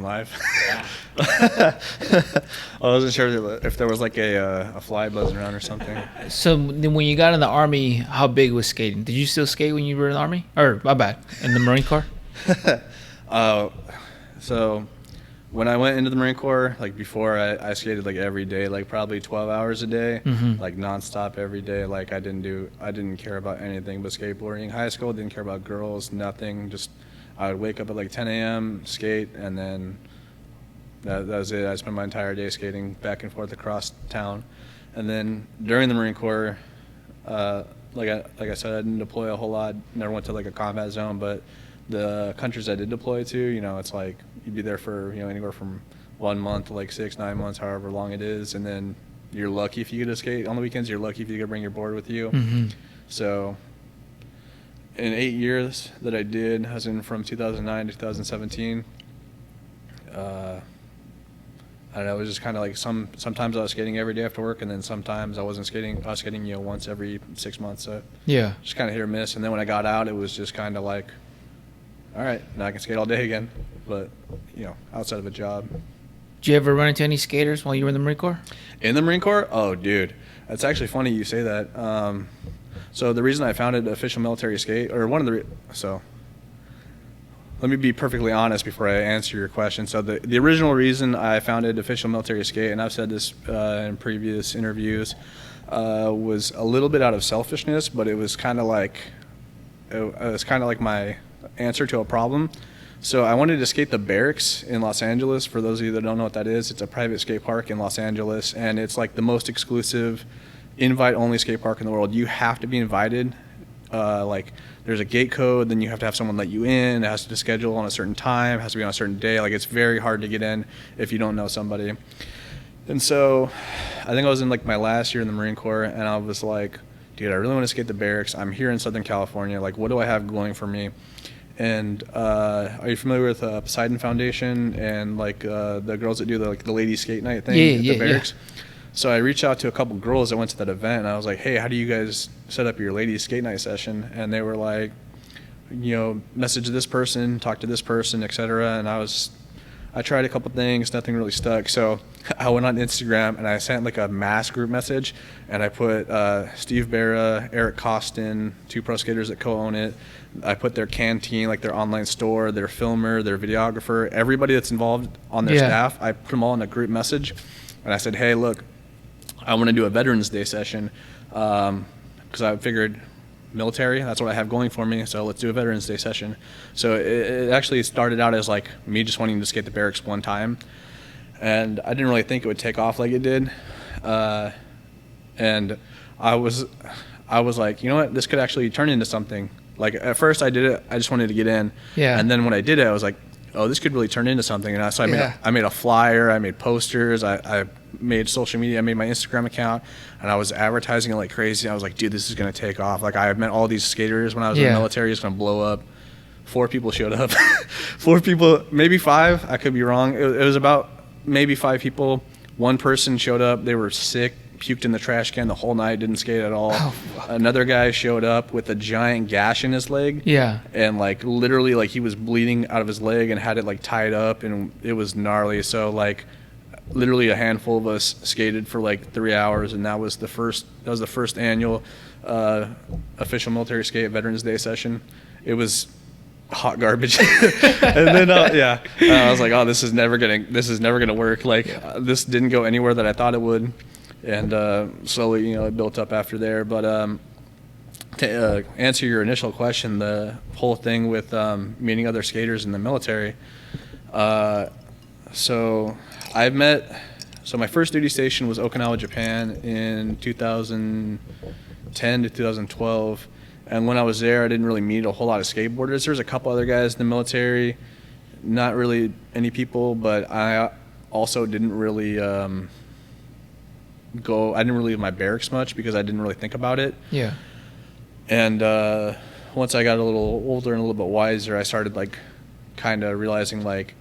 live. I wasn't sure if there was like a fly buzzing around or something. So then when you got in the Army, how big was skating? Did you still skate when you were in the Army? Or, my bad, in the Marine Corps? So when I went into the Marine Corps, like before, I skated like every day, like probably 12 hours a day, like nonstop every day. Like I didn't care about anything but skateboarding. High school, didn't care about girls, nothing. Just I would wake up at like 10 a.m., skate, and then that was it. I spent my entire day skating back and forth across town. And then during the Marine Corps, like I said, I didn't deploy a whole lot. Never went to like a combat zone, but the countries I did deploy to, you know, it's like you'd be there for, you know, anywhere from 1 month to like 6-9 months, however long it is, and then you're lucky if you get to skate on the weekends. You're lucky if you get to bring your board with you. So in 8 years that I did, as in from 2009 to 2017, I don't know, it was just kind of like sometimes I was skating every day after work, and then sometimes I wasn't skating. I was skating, you know, once every 6 months. So Yeah. just kind of hit or miss. And then when I got out, it was just kind of like, all right, now I can skate all day again. But, you know, outside of a job. Did you ever run into any skaters while you were in the Marine Corps? In the Marine Corps? Oh, dude. That's actually funny you say that. So the reason I founded Official Military Skate, or one of the, so let me be perfectly honest before I answer your question. So the original reason I founded Official Military Skate, and I've said this in previous interviews, was a little bit out of selfishness, but it was kind of like my answer to a problem. So I wanted to skate the Barracks in Los Angeles. For those of you that don't know what that is, it's a private skate park in Los Angeles, and it's like the most exclusive, invite-only skate park in the world. You have to be invited. Like there's a gate code, then you have to have someone let you in. It has to be scheduled on a certain time, it has to be on a certain day. Like it's very hard to get in if you don't know somebody. And so I think I was in like my last year in the Marine Corps, and I was like, dude, I really want to skate the Barracks. I'm here in Southern California. Like, what do I have going for me? And are you familiar with Poseidon Foundation and like the girls that do the ladies skate night thing at the Barracks? Yeah. So I reached out to a couple girls that went to that event, and I was like, hey, how do you guys set up your ladies skate night session? And they were like, you know, message this person, talk to this person, etc. And I tried a couple things, nothing really stuck. So I went on Instagram and I sent like a mass group message, and I put Steve Barra, Eric Costin, 2 pro skaters that co-own it. I put their canteen, like their online store, their filmer, their videographer, everybody that's involved on their staff. I put them all in a group message, and I said, hey, look, I want to do a Veterans Day session because I figured military, that's what I have going for me, so let's do a Veterans Day session. So it actually started out as like me just wanting to skate the Barracks one time, and I didn't really think it would take off like it did. And I was like, you know what, this could actually turn into something. Like at first I did it, I just wanted to get in. Yeah. And then when I did it, I was like, oh, this could really turn into something. And so I made a flyer, I made posters, I made social media, I made my Instagram account, and I was advertising it like crazy. I was like, dude, this is going to take off. Like I met all these skaters when I was in the military, it's going to blow up. 4 people showed up. 4 people, maybe 5, I could be wrong. It was about maybe 5 people. 1 person showed up, they were sick, puked in the trash can the whole night, didn't skate at all. Another guy showed up with a giant gash in his leg. Yeah. And like literally like he was bleeding out of his leg and had it like tied up, and it was gnarly. So like literally a handful of us skated for like 3 hours, and that was the first annual Official Military Skate Veterans Day session. It was hot garbage. And then I was like, oh, this is never gonna work. Like this didn't go anywhere that I thought it would. And slowly, you know, it built up after there. But to answer your initial question, the whole thing with meeting other skaters in the military. So my first duty station was Okinawa, Japan in 2010 to 2012. And when I was there, I didn't really meet a whole lot of skateboarders. There's a couple other guys in the military, not really any people, but I also didn't really I didn't really leave my barracks much because I didn't really think about it. Yeah. And once I got a little older and a little bit wiser, I started like kind of realizing like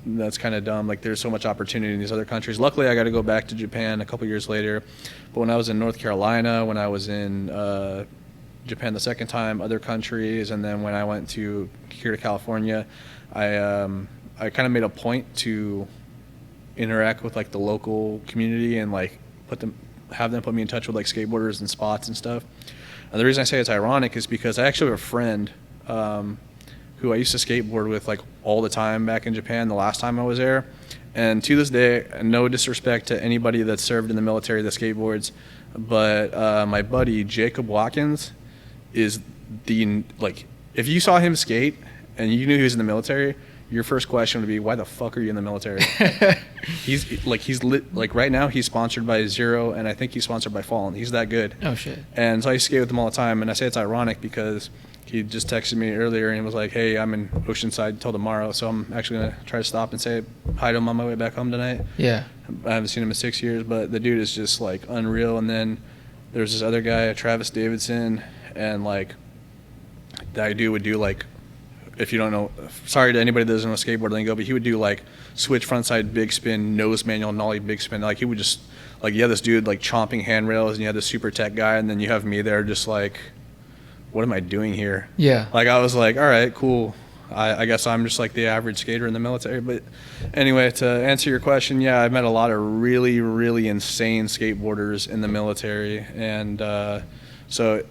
that's kind of dumb. Like there's so much opportunity in these other countries. Luckily, I got to go back to Japan a couple years later. But when I was in North Carolina, when I was in Japan the second time, other countries, and then when I went here to California, I I kind of made a point to interact with like the local community and like have them put me in touch with like skateboarders and spots and stuff. And the reason I say it's ironic is because I actually have a friend who I used to skateboard with like all the time back in Japan the last time I was there. And to this day, no disrespect to anybody that served in the military that skateboards, but my buddy Jacob Watkins is like, if you saw him skate and you knew he was in the military, your first question would be, why the fuck are you in the military? Like right now he's sponsored by Zero, and I think he's sponsored by Fallen. He's that good. Oh shit. And so I skate with him all the time, and I say it's ironic because he just texted me earlier and was like, hey, I'm in Oceanside till tomorrow, so I'm actually going to try to stop and say hi to him on my way back home tonight. Yeah. I haven't seen him in 6 years, but the dude is just like unreal. And then there's this other guy, Travis Davidson, and like that dude would do like, if you don't know, sorry to anybody that doesn't know skateboard lingo, but he would do like switch frontside big spin, nose manual, nollie big spin. Like he would just, like, you have this dude like chomping handrails, and you have this super tech guy, and then you have me there just like, what am I doing here? Yeah. Like I was like, all right, cool. I guess I'm just like the average skater in the military. But anyway, to answer your question, yeah, I met a lot of really, really insane skateboarders in the military. And so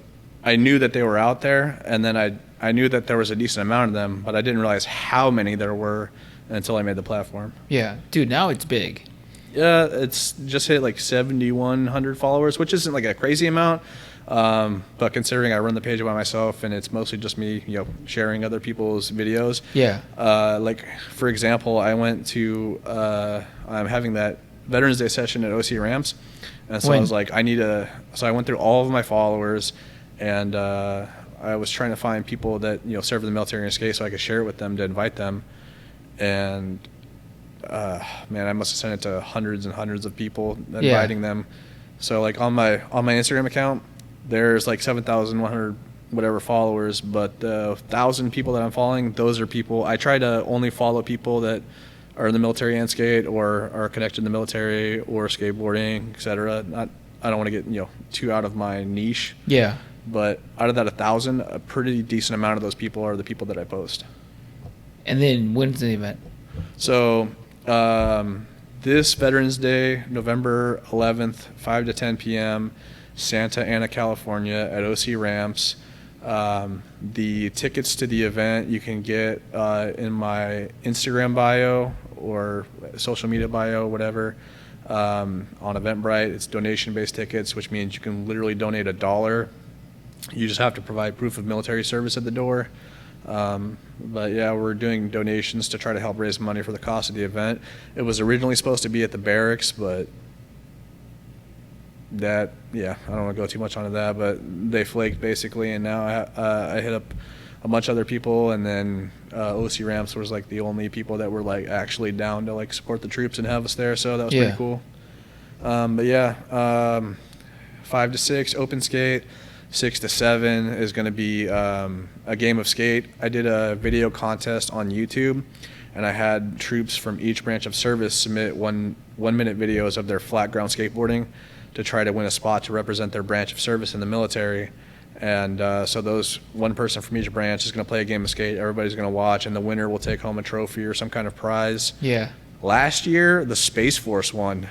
I knew that they were out there, and then I knew that there was a decent amount of them, but I didn't realize how many there were until I made the platform. Yeah. Dude, now it's big. Yeah, it's just hit like 7,100 followers, which isn't like a crazy amount. But considering I run the page by myself and it's mostly just me, sharing other people's videos. Yeah. Like for example, I went to, I'm having that Veterans Day session at OC Ramps. And so I was like, so I went through all of my followers, and, I was trying to find people that, serve in the military and skate so I could share it with them to invite them. And, man, I must have sent it to hundreds and hundreds of people, inviting them. So like on my Instagram account, there's like 7,100 whatever followers, but the 1,000 people that I'm following, those are people I try to only follow people that are in the military and skate, or are connected to the military or skateboarding, etc. I don't want to get too out of my niche. Yeah. But out of that 1,000, a pretty decent amount of those people are the people that I post. And then when's the event? So this Veterans Day, November 11th, 5 to 10 p.m., Santa Ana, California, at OC Ramps. The tickets to the event you can get in my Instagram bio or social media bio, whatever. On Eventbrite, it's donation-based tickets, which means you can literally donate $1. You just have to provide proof of military service at the door. But yeah, we're doing donations to try to help raise money for the cost of the event. It was originally supposed to be at the barracks, but I don't want to go too much onto that, but they flaked basically, and now I hit up a bunch of other people, and then OC Ramps was like the only people that were like actually down to like support the troops and have us there, so that was pretty cool. But yeah, 5 to 6 open skate, 6 to 7 is going to be a game of skate. I did a video contest on YouTube, and I had troops from each branch of service submit 1 minute videos of their flat ground skateboarding to try to win a spot to represent their branch of service in the military. And so those one person from each branch is going to play a game of skate. Everybody's going to watch, and the winner will take home a trophy or some kind of prize. Yeah. Last year, the Space Force won.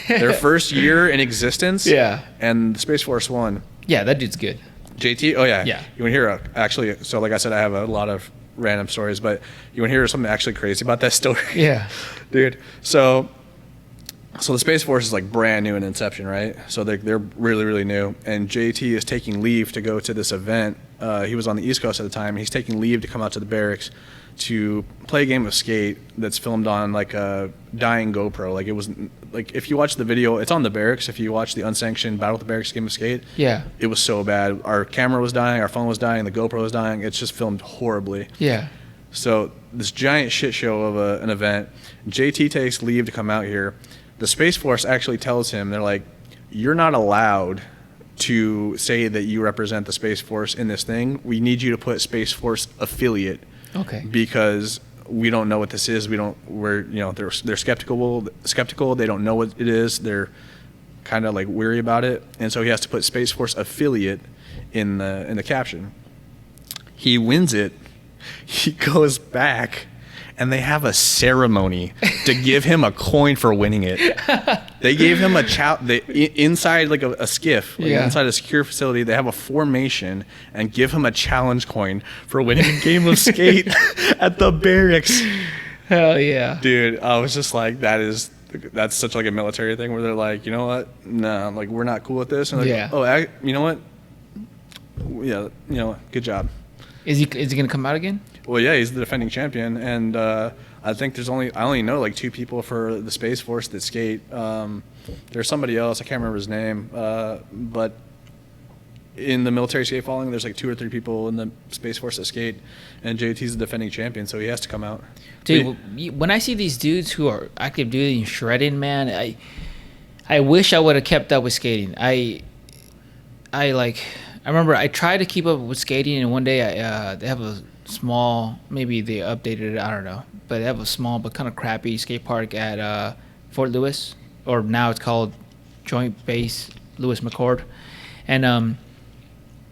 Their first year in existence. Yeah. And the Space Force won. Yeah, that dude's good. JT? Oh, yeah. Yeah. You want to hear, actually, so like I said, I have a lot of random stories, but you want to hear something actually crazy about that story? Yeah. Dude, so the Space Force is like brand new in inception, right? So they're really, really new. And JT is taking leave to go to this event. He was on the East Coast at the time. And he's taking leave to come out to the barracks to play a game of skate that's filmed on like a dying GoPro. Like it was like, if you watch the video, it's on the barracks. If you watch the unsanctioned Battle at the Barracks game of skate, it was so bad. Our camera was dying, our phone was dying, the GoPro was dying. It's just filmed horribly. Yeah. So this giant shit show of an event. JT takes leave to come out here. The Space Force actually tells him, they're like, you're not allowed to say that you represent the Space Force in this thing. We need you to put Space Force affiliate. Okay. Because we don't know what this is. They're skeptical. They don't know what it is. They're kind of like weary about it. And so he has to put Space Force affiliate in the caption. He wins it. He goes back and they have a ceremony to give him a coin for winning it. They gave him inside like a skiff, like inside a secure facility. They have a formation and give him a challenge coin for winning a game of skate at the barracks. Hell yeah, dude! I was just like, that's such like a military thing where they're like, you know what? No, like we're not cool with this. And like, you know what? Yeah, you know, good job. Is he gonna come out again? Well, yeah, he's the defending champion, and I think I only know like 2 people for the Space Force that skate. There's somebody else, I can't remember his name, but in the military skate falling, there's like 2 or 3 people in the Space Force that skate, and JT's the defending champion, so he has to come out. Dude, when I see these dudes who are active duty and shredding, man, I wish I would have kept up with skating. I remember I tried to keep up with skating, and one day they have a small, maybe they updated it, I don't know, but they have a small but kind of crappy skate park at Fort Lewis, or now it's called Joint Base Lewis McChord, and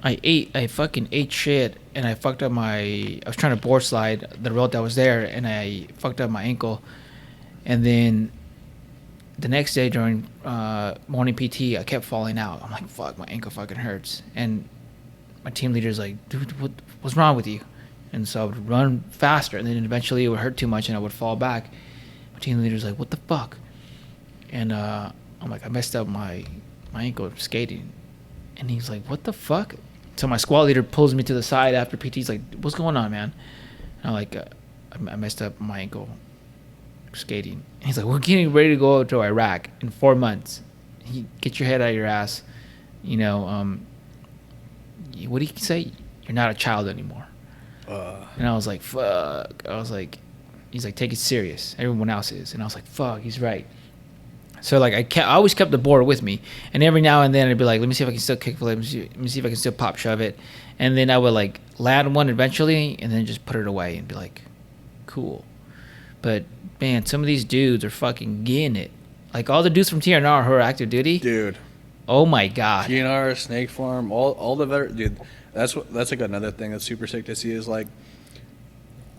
I fucking ate shit, and I fucked up I was trying to board slide the road that was there, and I fucked up my ankle, and then the next day during morning PT, I kept falling out. I'm like, fuck, my ankle fucking hurts. And my team leader's like, dude, what's wrong with you? And so I would run faster, and then eventually it would hurt too much, and I would fall back. My team leader's like, what the fuck? And I'm like, I messed up my ankle skating. And he's like, what the fuck? So my squad leader pulls me to the side after PT. He's like, what's going on, man? And I'm like, I messed up my ankle skating. And he's like, we're getting ready to go to Iraq in 4 months. Get your head out of your ass. You know, what do you say? You're not a child anymore. And I was like, fuck. I was like, he's like, take it serious. Everyone else is. And I was like, fuck, he's right. So like I always kept the board with me, and every now and then I'd be like, let me see if I can still kickflip, let me see if I can still pop shove it, and then I would like land one eventually, and then just put it away and be like, cool. But man, some of these dudes are fucking getting it. Like all the dudes from TNR who are active duty, dude. Oh my god. TNR, Snake Farm, all the veterans, dude. That's like another thing that's super sick to see is like,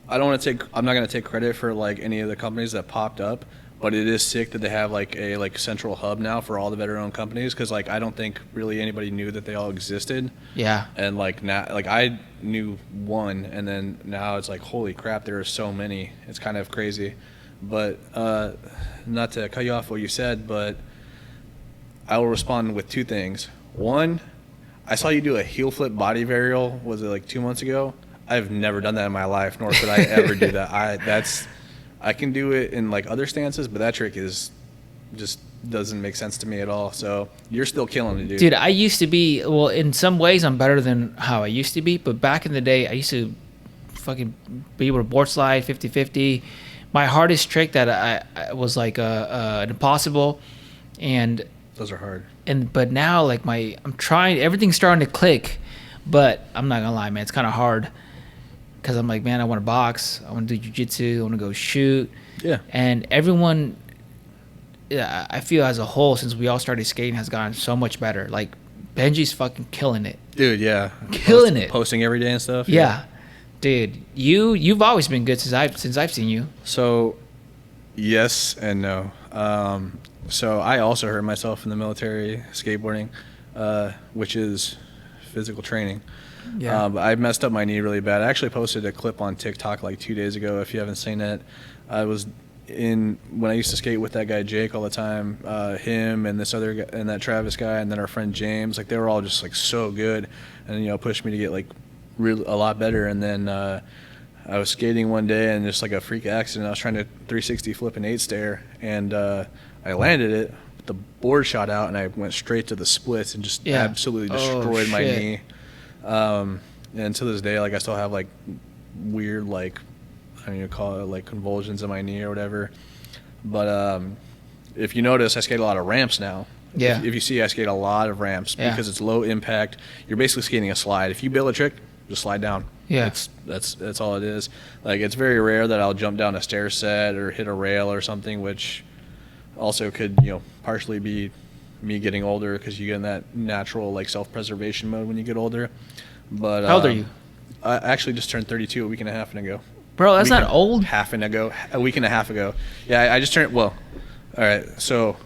I'm not gonna take credit for like any of the companies that popped up. But it is sick that they have like a central hub now for all the veteran-owned companies, because like I don't think really anybody knew that they all existed. Yeah. And like now, like I knew one, and then now it's like holy crap, there are so many. It's kind of crazy. But not to cut you off what you said, but I will respond with 2 things. One, I saw you do a heel flip body varial. Was it like 2 months ago? I've never done that in my life, nor could I ever do that. I can do it in like other stances, but that trick just doesn't make sense to me at all. So you're still killing it, dude. Dude, I used to be, well, in some ways I'm better than how I used to be, but back in the day I used to fucking be able to board slide 50-50. My hardest trick that I was like an impossible, and those are hard. But now like I'm trying, everything's starting to click, but I'm not gonna lie, man, it's kind of hard. Because I'm like, man, I want to box. I want to do jiu-jitsu. I want to go shoot. Yeah. And everyone, I feel as a whole, since we all started skating, has gotten so much better. Like, Benji's fucking killing it. Dude, yeah. Killing it. Posting every day and stuff. Yeah. Dude, you've always been good since I've seen you. So, yes and no. So I also hurt myself in the military skateboarding, which is physical training. Yeah. I messed up my knee really bad. I actually posted a clip on TikTok like 2 days ago. If you haven't seen it, I was when I used to skate with that guy Jake all the time. Him and this other guy, and that Travis guy, and then our friend James. Like they were all just like so good, and pushed me to get like a lot better. And then I was skating one day, and just like a freak accident, I was trying to 360 flip an 8-stair, and I landed it. But the board shot out, and I went straight to the splits and just absolutely destroyed my knee. And to this day, like I still have like weird, like I don't even call it like convulsions in my knee or whatever. But if you notice, I skate a lot of ramps now. Yeah. If you see, I skate a lot of ramps because it's low impact. You're basically skating a slide. If you build a trick, just slide down. Yeah. That's all it is. Like it's very rare that I'll jump down a stair set or hit a rail or something, which also could partially be me getting older, because you get in that natural like self-preservation mode when you get older. But how old are you? I actually just turned 32 a week and a half ago. Bro, that's not old. A week and a half ago. Yeah, I just turned. Well, all right. So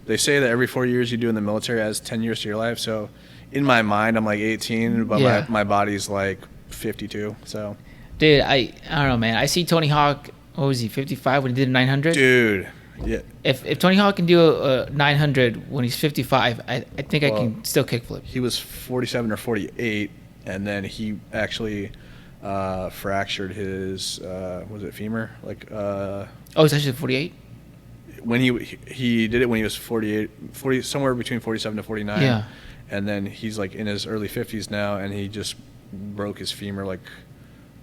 they say that every 4 years you do in the military adds 10 years to your life. So in my mind, I'm like 18, but Yeah. my body's like 52. So, Dude, I don't know, man. I see Tony Hawk. What was he, 55 when he did a 900? dude, yeah. If Tony Hawk can do a 900 when he's 55, I think I Well, can still kickflip. He was 47 or 48, and then he actually fractured his was it femur? Like Oh, it's actually 48. when he did it when he was 40 somewhere between 47 to 49. Yeah. And then he's like in his early 50s now, and he just broke his femur like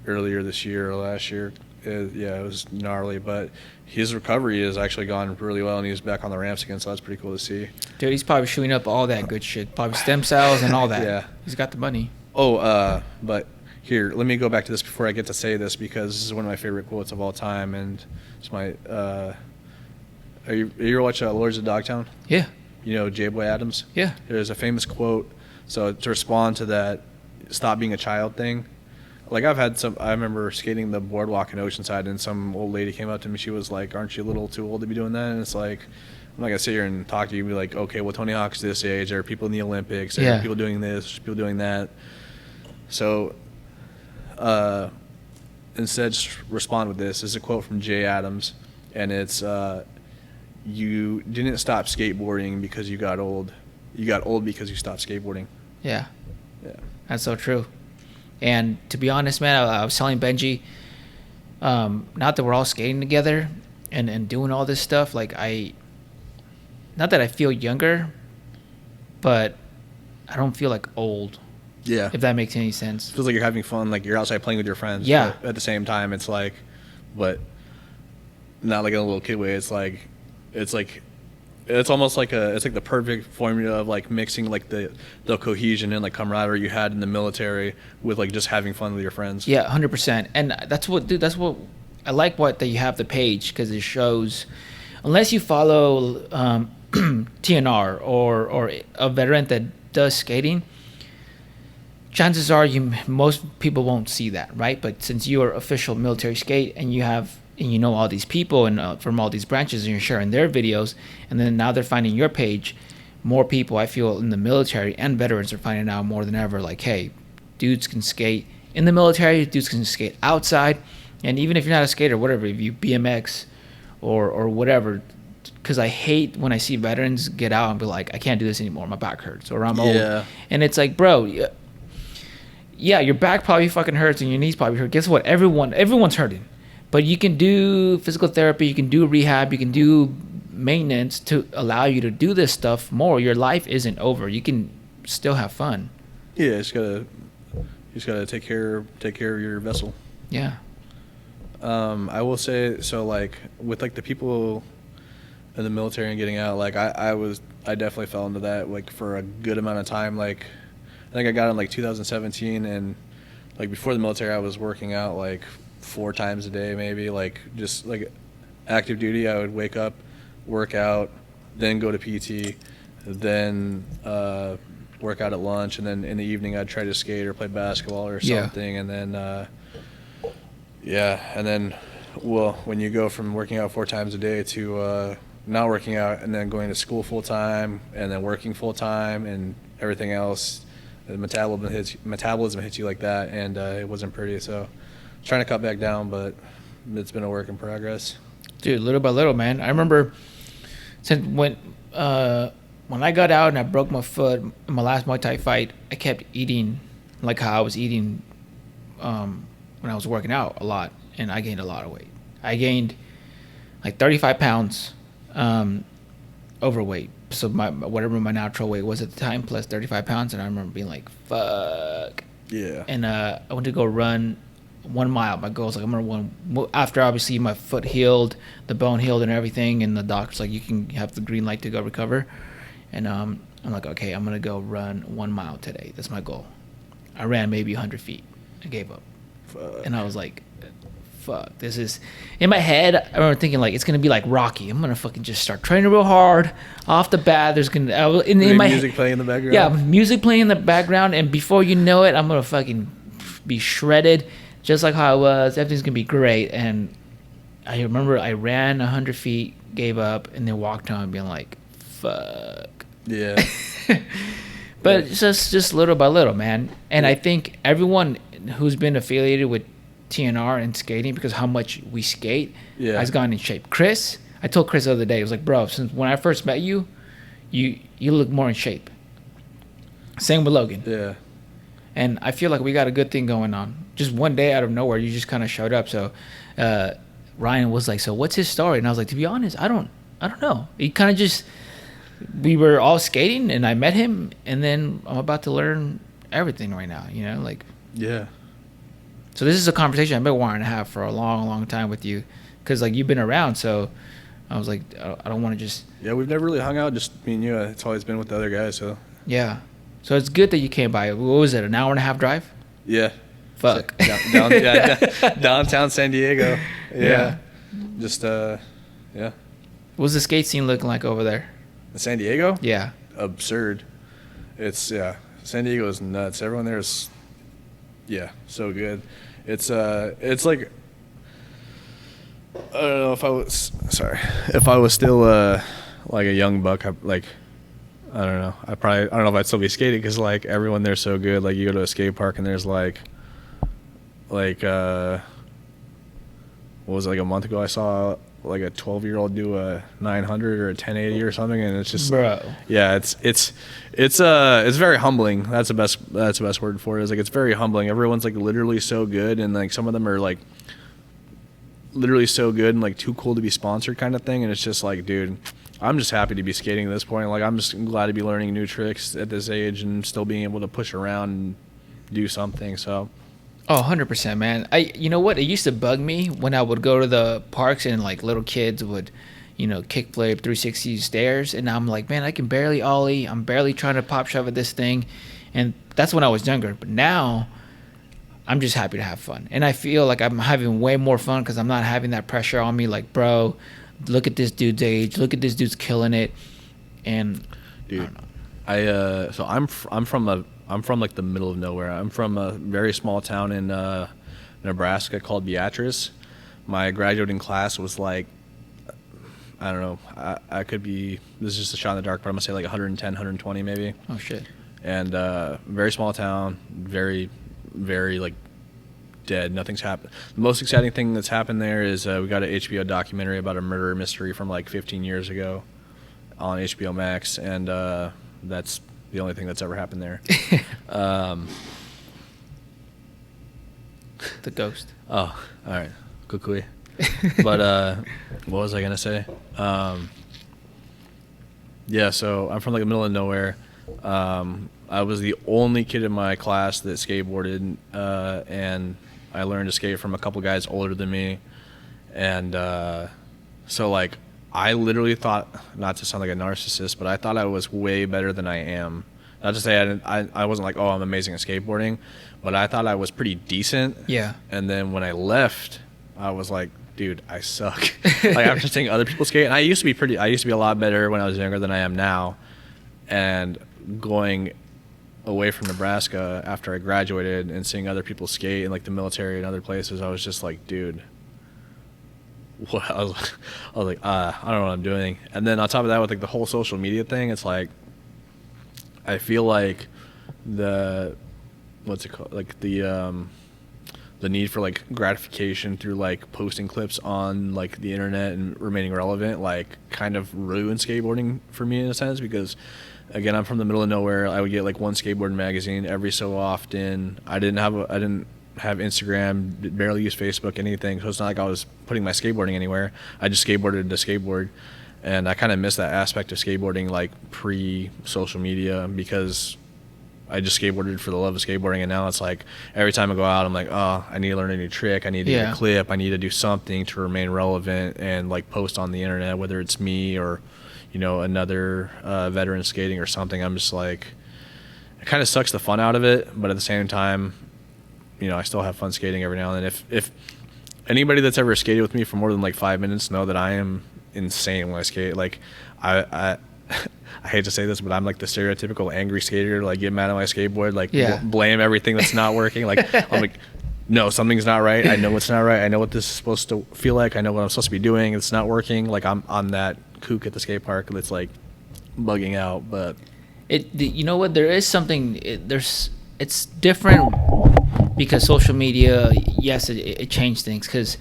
earlier this year or last year. It was gnarly, but his recovery has actually gone really well, and he's back on the ramps again, so that's pretty cool to see. Dude, he's probably shooting up all that good shit. Probably stem cells and all that. Yeah. He's got the money. Oh, but here, let me go back to this before I get to say this, because this is one of my favorite quotes of all time, and it's my. Are you ever watch Lords of Dogtown? Yeah. You know J-Boy Adams? Yeah. There's a famous quote. So to respond to that, stop being a child thing. Like I remember skating the boardwalk in Oceanside, and some old lady came up to me. She was like, "Aren't you a little too old to be doing that?" And it's like, I'm not gonna sit here and talk to you and be like, "Okay, well, Tony Hawk's this age. There are people in the Olympics. There are people doing this, people doing that." So, instead, just respond with this. This is a quote from Jay Adams, and it's, "You didn't stop skateboarding because you got old. You got old because you stopped skateboarding." Yeah. Yeah. That's so true. And to be honest, man, I was telling Benji, not that we're all skating together and doing all this stuff, like not that I feel younger, but I don't feel like old, Yeah. if that makes any sense. Feels like you're having fun, like you're outside playing with your friends. Yeah. But at the same time, it's like, but not like in a little kid way. It's almost like it's like the perfect formula of like mixing like the cohesion and like camaraderie you had in the military with like just having fun with your friends. Yeah, 100%. And that's what I like that you have the page, because it shows, unless you follow TNR or a veteran that does skating, chances are most people won't see that, right? But since you are official military skate and you know all these people and from all these branches, and you're sharing their videos, and then now they're finding your page, more people, I feel, in the military and veterans are finding out more than ever, like, hey, dudes can skate in the military, dudes can skate outside, and even if you're not a skater, whatever, if you BMX or whatever, because I hate when I see veterans get out and be like, I can't do this anymore, my back hurts, or I'm old. And it's like, bro, yeah, your back probably fucking hurts and your knees probably hurt. Guess what? Everyone's hurting. But you can do physical therapy, you can do rehab, you can do maintenance to allow you to do this stuff more. Your life isn't over. You can still have fun. Yeah, you just gotta take care of your vessel. Yeah. I will say, so like with like the people in the military and getting out, like I definitely fell into that like for a good amount of time. Like I think I got in like 2017, and like before the military I was working out like 4 times a day, maybe, like just like active duty. I would wake up, work out, then go to PT, then work out at lunch, and then in the evening I'd try to skate or play basketball or something. And then and then when you go from working out 4 times a day to not working out and then going to school full time and then working full time and everything else, the metabolism hits you like that, and it wasn't pretty. So trying to cut back down, but it's been a work in progress. Dude, little by little, man. I remember since when I got out and I broke my foot in my last Muay Thai fight, I kept eating like how I was eating when I was working out a lot, and I gained a lot of weight. I gained like 35 pounds overweight. So whatever my natural weight was at the time, plus 35 pounds, and I remember being like, fuck. Yeah. And I went to go run 1 mile. My goal was like, I'm gonna run after obviously my foot healed, the bone healed and everything, and the doctor's like, you can have the green light to go recover. And I'm like, okay, I'm gonna go run 1 mile today. That's my goal. I ran maybe 100 feet. I gave up. Fuck. And I was like, fuck, this is in my head. I remember thinking like, it's gonna be like Rocky. I'm gonna fucking just start training real hard off the bat. There's gonna in my music playing in the background. Yeah, music playing in the background, and before you know it, I'm gonna fucking be shredded. just like how I was. Everything's gonna be great. And I remember I ran 100 feet, gave up, and then walked home being like, fuck. Yeah. But it's just little by little, man. And I think everyone who's been affiliated with TNR and skating, because how much we skate, has gone in shape. Chris, I told Chris the other day, I was like, bro, since when I first met you, you look more in shape. Same with Logan. Yeah. And I feel like we got a good thing going on. Just one day out of nowhere, you just kind of showed up. So Ryan was like, so what's his story? And I was like, to be honest, I don't know. He kind of just, we were all skating and I met him, and then I'm about to learn everything right now, you know, like. Yeah. So this is a conversation I've been wanting to have for a long, long time with you, because like you've been around. So I was like, I don't want to just. Yeah, we've never really hung out, just me and you. It's always been with the other guys. So. Yeah. So it's good that you came by. What was it? An hour and a half drive? Yeah. Fuck. Downtown San Diego. Yeah. Just yeah. What's the skate scene looking like over there? In San Diego? Yeah. Absurd. It's San Diego is nuts. Everyone there is so good. It's like, I don't know if I was still like a young buck, I don't know. I don't know if I'd still be skating, because like everyone there's so good. Like you go to a skate park and there's like what was it, like a month ago I saw like a 12-year-old do a 900 or a 1080 or something, and it's just, bro. Yeah, it's very humbling. That's the best word for it. Is like, it's very humbling. Everyone's like literally so good, and like some of them are like literally so good and like too cool to be sponsored kind of thing. And it's just like, dude, I'm just happy to be skating at this point. Like, I'm just glad to be learning new tricks at this age and still being able to push around and do something. So. Oh, 100%, man. You know what? It used to bug me when I would go to the parks and like little kids would, you know, kickflip 360 stairs, and I'm like, man, I can barely ollie. I'm barely trying to pop shove at this thing, and that's when I was younger. But now, I'm just happy to have fun, and I feel like I'm having way more fun because I'm not having that pressure on me. Like, bro, look at this dude's age. Look at this dude's killing it, and dude, so I'm from like the middle of nowhere. I'm from a very small town in Nebraska called Beatrice. My graduating class was like, I don't know, I could be, this is just a shot in the dark, but I'm gonna say like 110, 120 maybe. Oh shit. And very small town, very, very like dead. Nothing's happened. The most exciting thing that's happened there is we got an HBO documentary about a murder mystery from like 15 years ago on HBO Max, and that's the only thing that's ever happened there. The ghost. Oh, all right. Kukui. But what was I going to say? Yeah, so I'm from like the middle of nowhere. I was the only kid in my class that skateboarded, and I learned to skate from a couple guys older than me. And so like, I literally thought, not to sound like a narcissist, but I thought I was way better than I am. Not to say I wasn't like, oh, I'm amazing at skateboarding, but I thought I was pretty decent. Yeah. And then when I left, I was like, dude, I suck. Like, after seeing other people skate, and I used to be a lot better when I was younger than I am now. And going away from Nebraska after I graduated and seeing other people skate in like the military and other places, I was just like, dude. Well, I was like, I don't know what I'm doing. And then on top of that, with like the whole social media thing, it's like, I feel like what's it called? Like the need for like gratification through like posting clips on like the internet and remaining relevant, like kind of ruined skateboarding for me in a sense, because again, I'm from the middle of nowhere. I would get like one skateboard magazine every so often. I didn't have Instagram, barely use Facebook, anything. So it's not like I was putting my skateboarding anywhere. I just skateboarded to skateboard. And I kind of miss that aspect of skateboarding, like pre-social media, because I just skateboarded for the love of skateboarding. And now it's like every time I go out, I'm like, oh, I need to learn a new trick. I need to get a clip. I need to do something to remain relevant and like post on the internet, whether it's me or, you know, another veteran skating or something. I'm just like, it kind of sucks the fun out of it. But at the same time, you know, I still have fun skating every now and then. If anybody that's ever skated with me for more than like 5 minutes know that I am insane when I skate. Like, I hate to say this, but I'm like the stereotypical angry skater. Like, get mad at my skateboard, like blame everything that's not working. Like, I'm like, no, something's not right. I know it's not right. I know what this is supposed to feel like. I know what I'm supposed to be doing. It's not working. Like I'm that kook at the skate park that's like bugging out. But You know what? There is something. It's different because social media. Yes, it changed things because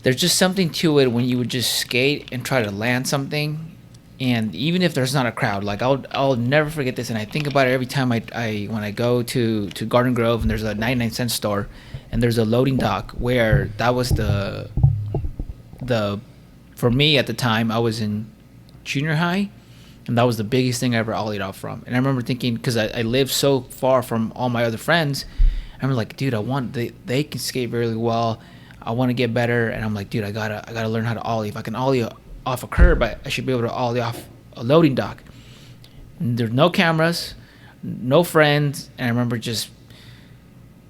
there's just something to it when you would just skate and try to land something. And even if there's not a crowd, like I'll never forget this, and I think about it every time when I go to Garden Grove and there's a 99-cent store, and there's a loading dock where that was the for me at the time I was in junior high, and that was the biggest thing I ever ollied off from. And I remember thinking, because I lived so far from all my other friends, I remember like, dude, they can skate really well. I want to get better, and I'm like, dude, I gotta learn how to ollie. If I can ollie off a curb, I should be able to ollie off a loading dock. And there's no cameras, no friends, and I remember just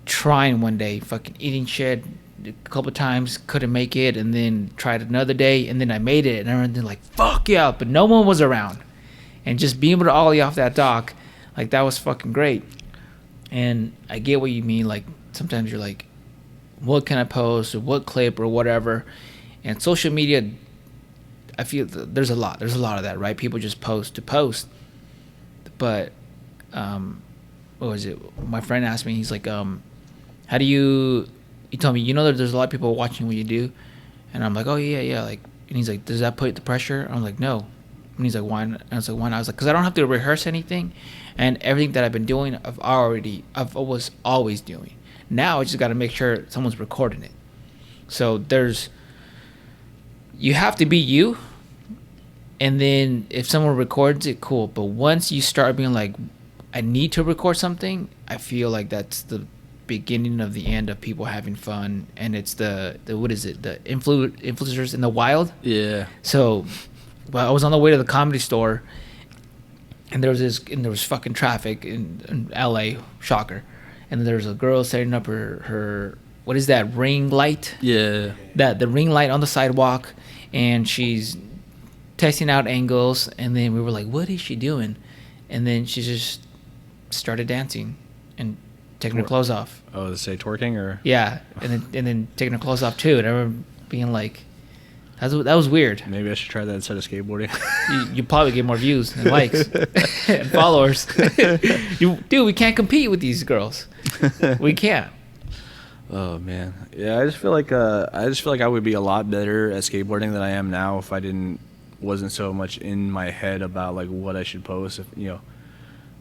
trying one day, fucking eating shit a couple times, couldn't make it, and then tried another day, and then I made it, and I remember like, fuck yeah, but no one was around. And just being able to ollie off that dock, like that was fucking great. And I get what you mean, like sometimes you're like, what can I post, or what clip, or whatever. And social media, I feel there's a lot of that, right? People just post to post. But what was it? My friend asked me, he's like, how do you, he told me, that there's a lot of people watching what you do. And I'm like, oh yeah, like, and he's like, does that put the pressure? I'm like, no. And he's like, why? And I was like, why not? I was like, because I don't have to rehearse anything, and everything that I've been doing, I was always doing. Now I just got to make sure someone's recording it. So you have to be you, and then if someone records it, cool. But once you start being like, I need to record something, I feel like that's the beginning of the end of people having fun, and it's the what is it? The influencers in the wild. yeah. So, well, I was on the way to the Comedy Store, and there was fucking traffic in LA, shocker. And there's a girl setting up her what is that, ring light? Yeah. The ring light on the sidewalk, and she's testing out angles, and then we were like, what is she doing? And then she just started dancing and taking her clothes off. Oh, to say twerking or? Yeah, and then taking her clothes off too. And I remember being like, that was weird. Maybe I should try that instead of skateboarding. You probably get more views and likes and followers. Dude, we can't compete with these girls. We can't. Oh man, yeah. I just feel like I would be a lot better at skateboarding than I am now if I wasn't so much in my head about like what I should post. If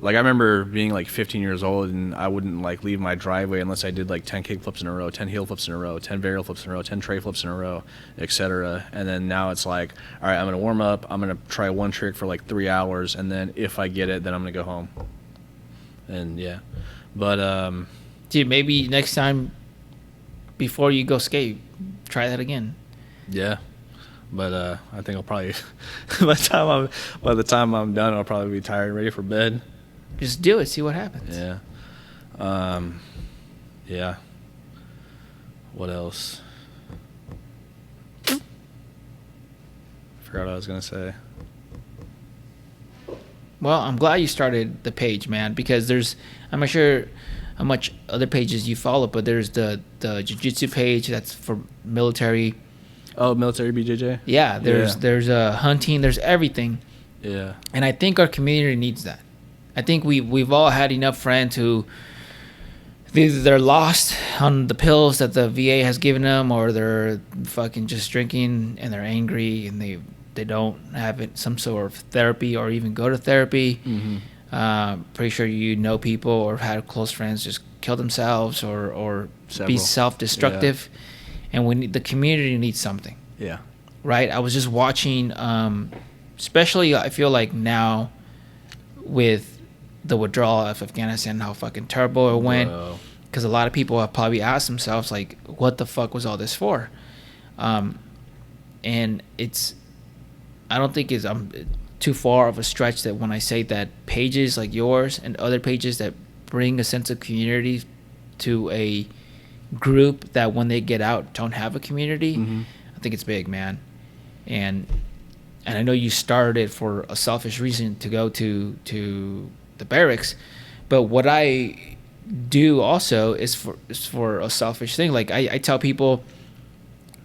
like I remember being like 15 years old, and I wouldn't like leave my driveway unless I did like 10 kick flips in a row, 10 heel flips in a row, 10 varial flips in a row, 10 tray flips in a row, etc. And then now it's like, all right, I'm gonna warm up, I'm gonna try one trick for like 3 hours, and then if I get it, then I'm gonna go home. And yeah, but Dude, maybe next time before you go skate, try that again. yeah. But I think I'll probably by the time I'm done, I'll probably be tired and ready for bed. Just do it, see what happens. Yeah. Yeah. What else? Forgot what I was gonna say. Well, I'm glad you started the page, man, because I'm not sure how much other pages you follow, but there's the jiu-jitsu page that's for military. Oh, military BJJ? Yeah, there's hunting, there's everything. Yeah. And I think our community needs that. I think we've all had enough friends who they're lost on the pills that the VA has given them, or they're fucking just drinking and they're angry and they don't have some sort of therapy or even go to therapy. Mm-hmm. Pretty sure people or had close friends just kill themselves or be self-destructive. Yeah. And the community needs something. Yeah. Right? I was just watching, especially I feel like now with the withdrawal of Afghanistan, how fucking terrible it went. Because a lot of people have probably asked themselves, like, what the fuck was all this for? And I don't think I'm too far of a stretch that when I say that pages like yours and other pages that bring a sense of community to a group that when they get out don't have a community, mm-hmm. I think it's big, man. And I know you started for a selfish reason to go to the barracks, but what I do also is for a selfish thing. Like I tell people,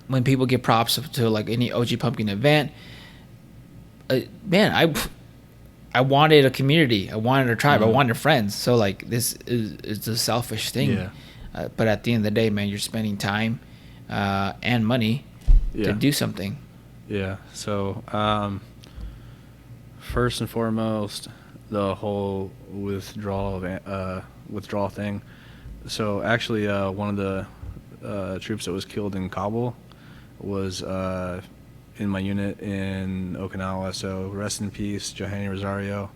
when people give props to like any OG Pumpkin event, man, I wanted a community, I wanted a tribe, I wanted friends. So like this is a selfish thing. Yeah. But at the end of the day, man, you're spending time and money to do something. Yeah. So first and foremost, the whole withdrawal thing. So actually, one of the troops that was killed in Kabul was in my unit in Okinawa. So rest in peace, Johanny Rosario.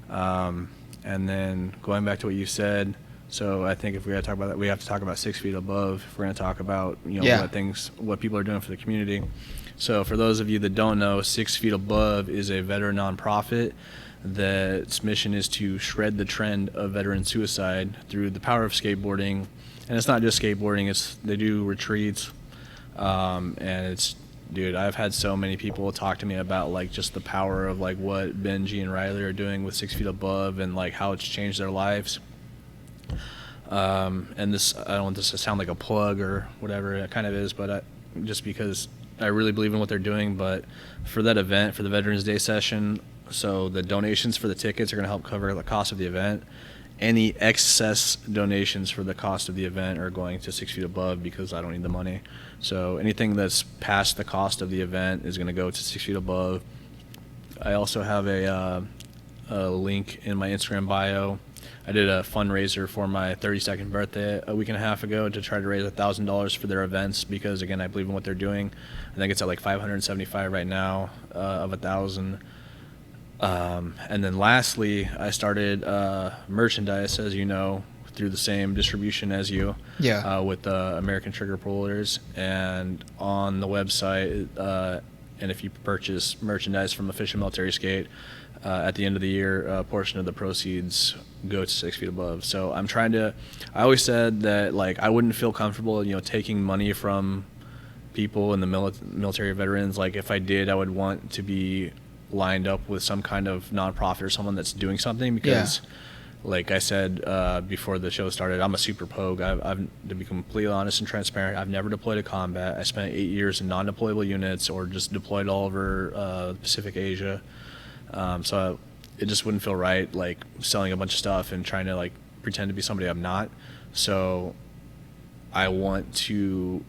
And then going back to what you said, so I think if we got to talk about that, we have to talk about 6 feet above. If we're going to talk about what people are doing for the community. So for those of you that don't know, 6 feet above is a veteran nonprofit that's mission is to shred the trend of veteran suicide through the power of skateboarding. And it's not just skateboarding, they do retreats. And it's, dude, I've had so many people talk to me about like just the power of like what Benji and Riley are doing with 6 feet above and like how it's changed their lives. And this, I don't want this to sound like a plug or whatever, it kind of is, but just because I really believe in what they're doing. But for that event, for the Veterans Day session, so the donations for the tickets are going to help cover the cost of the event. Any excess donations for the cost of the event are going to 6 feet above because I don't need the money. So anything that's past the cost of the event is going to go to 6 feet above. I also have a link in my Instagram bio. I did a fundraiser for my 32nd birthday a week and a half ago to try to raise $1,000 for their events because, again, I believe in what they're doing. I think it's at like 575 right now of 1,000. And then lastly, I started merchandise, as you know, through the same distribution as you, with American Trigger Pullers. And on the website, and if you purchase merchandise from Official Military Skate, at the end of the year, a portion of the proceeds go to 6 feet above. So I'm trying to, I always said that like I wouldn't feel comfortable, taking money from people in the military veterans. Like if I did, I would want to be lined up with some kind of nonprofit or someone that's doing something because like I said before the show started, I'm a super pogue. I've to be completely honest and transparent, I've never deployed to combat. I spent 8 years in non-deployable units or just deployed all over Pacific Asia. So it just wouldn't feel right, like selling a bunch of stuff and trying to like pretend to be somebody I'm not. So I want to